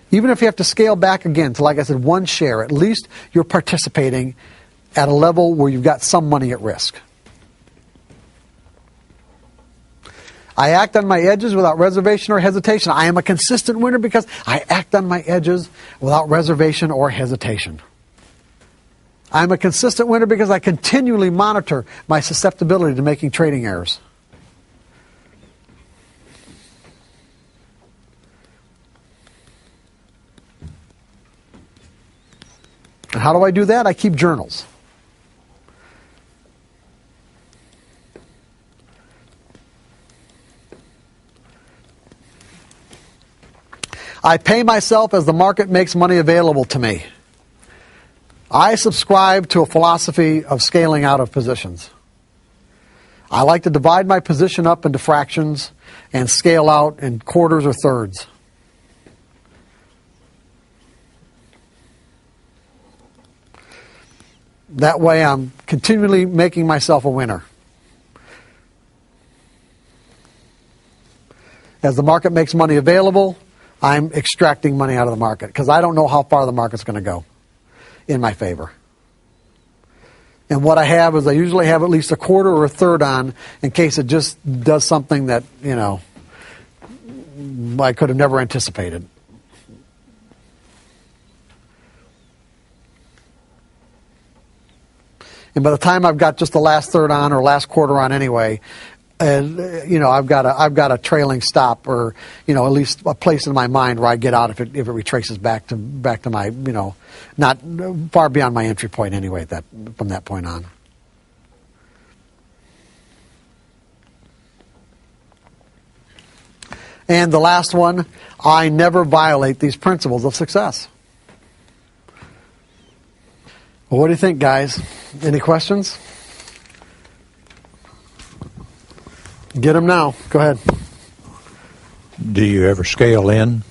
Even if you have to scale back again to, like I said, 1 share, at least you're participating at a level where you've got some money at risk. I act on my edges without reservation or hesitation. I am a consistent winner because I act on my edges without reservation or hesitation. I'm a consistent winner because I continually monitor my susceptibility to making trading errors. And how do I do that? I keep journals. I pay myself as the market makes money available to me. I subscribe to a philosophy of scaling out of positions. I like to divide my position up into fractions and scale out in quarters or thirds. That way I'm continually making myself a winner. As the market makes money available, I'm extracting money out of the market because I don't know how far the market's going to go in my favor. And what I have is I usually have at least a quarter or a third on in case it just does something that, I could have never anticipated. And by the time I've got just the last third on or last quarter on anyway, and I've got a trailing stop or at least a place in my mind where I get out if it retraces back to my not far beyond my entry point anyway from that point on. And the last one, I never violate these principles of success. Well, what do you think, guys? Any questions? Get them now. Go ahead. Do you ever scale in?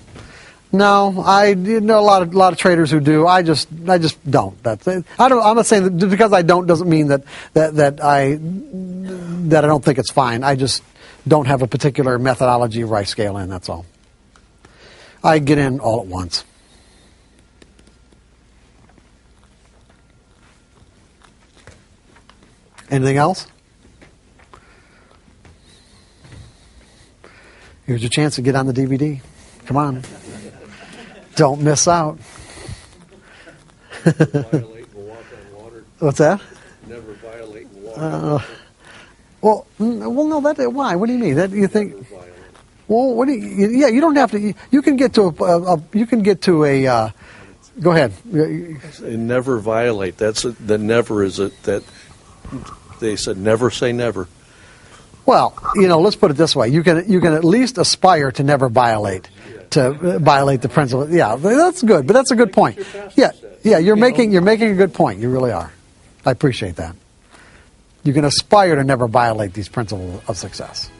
No, I know a lot of traders who do. I just don't. That's it. I'm not saying that just because I don't doesn't mean that I don't think it's fine. I just don't have a particular methodology where I scale in. That's all. I get in all at once. Anything else? Here's your chance to get on the DVD. Come on. Don't miss out. What's that? Never violate and walk on water. No. Why? What do you mean? That you think? Well, what do you? Yeah, you don't have to. You can get to a. Go ahead. Never violate. The never is it that they said never say never. Well, let's put it this way: you can at least aspire to never violate the principle. Yeah, that's good, but that's a good point. Yeah, you're making a good point. You really are. I appreciate that. You can aspire to never violate these principles of success.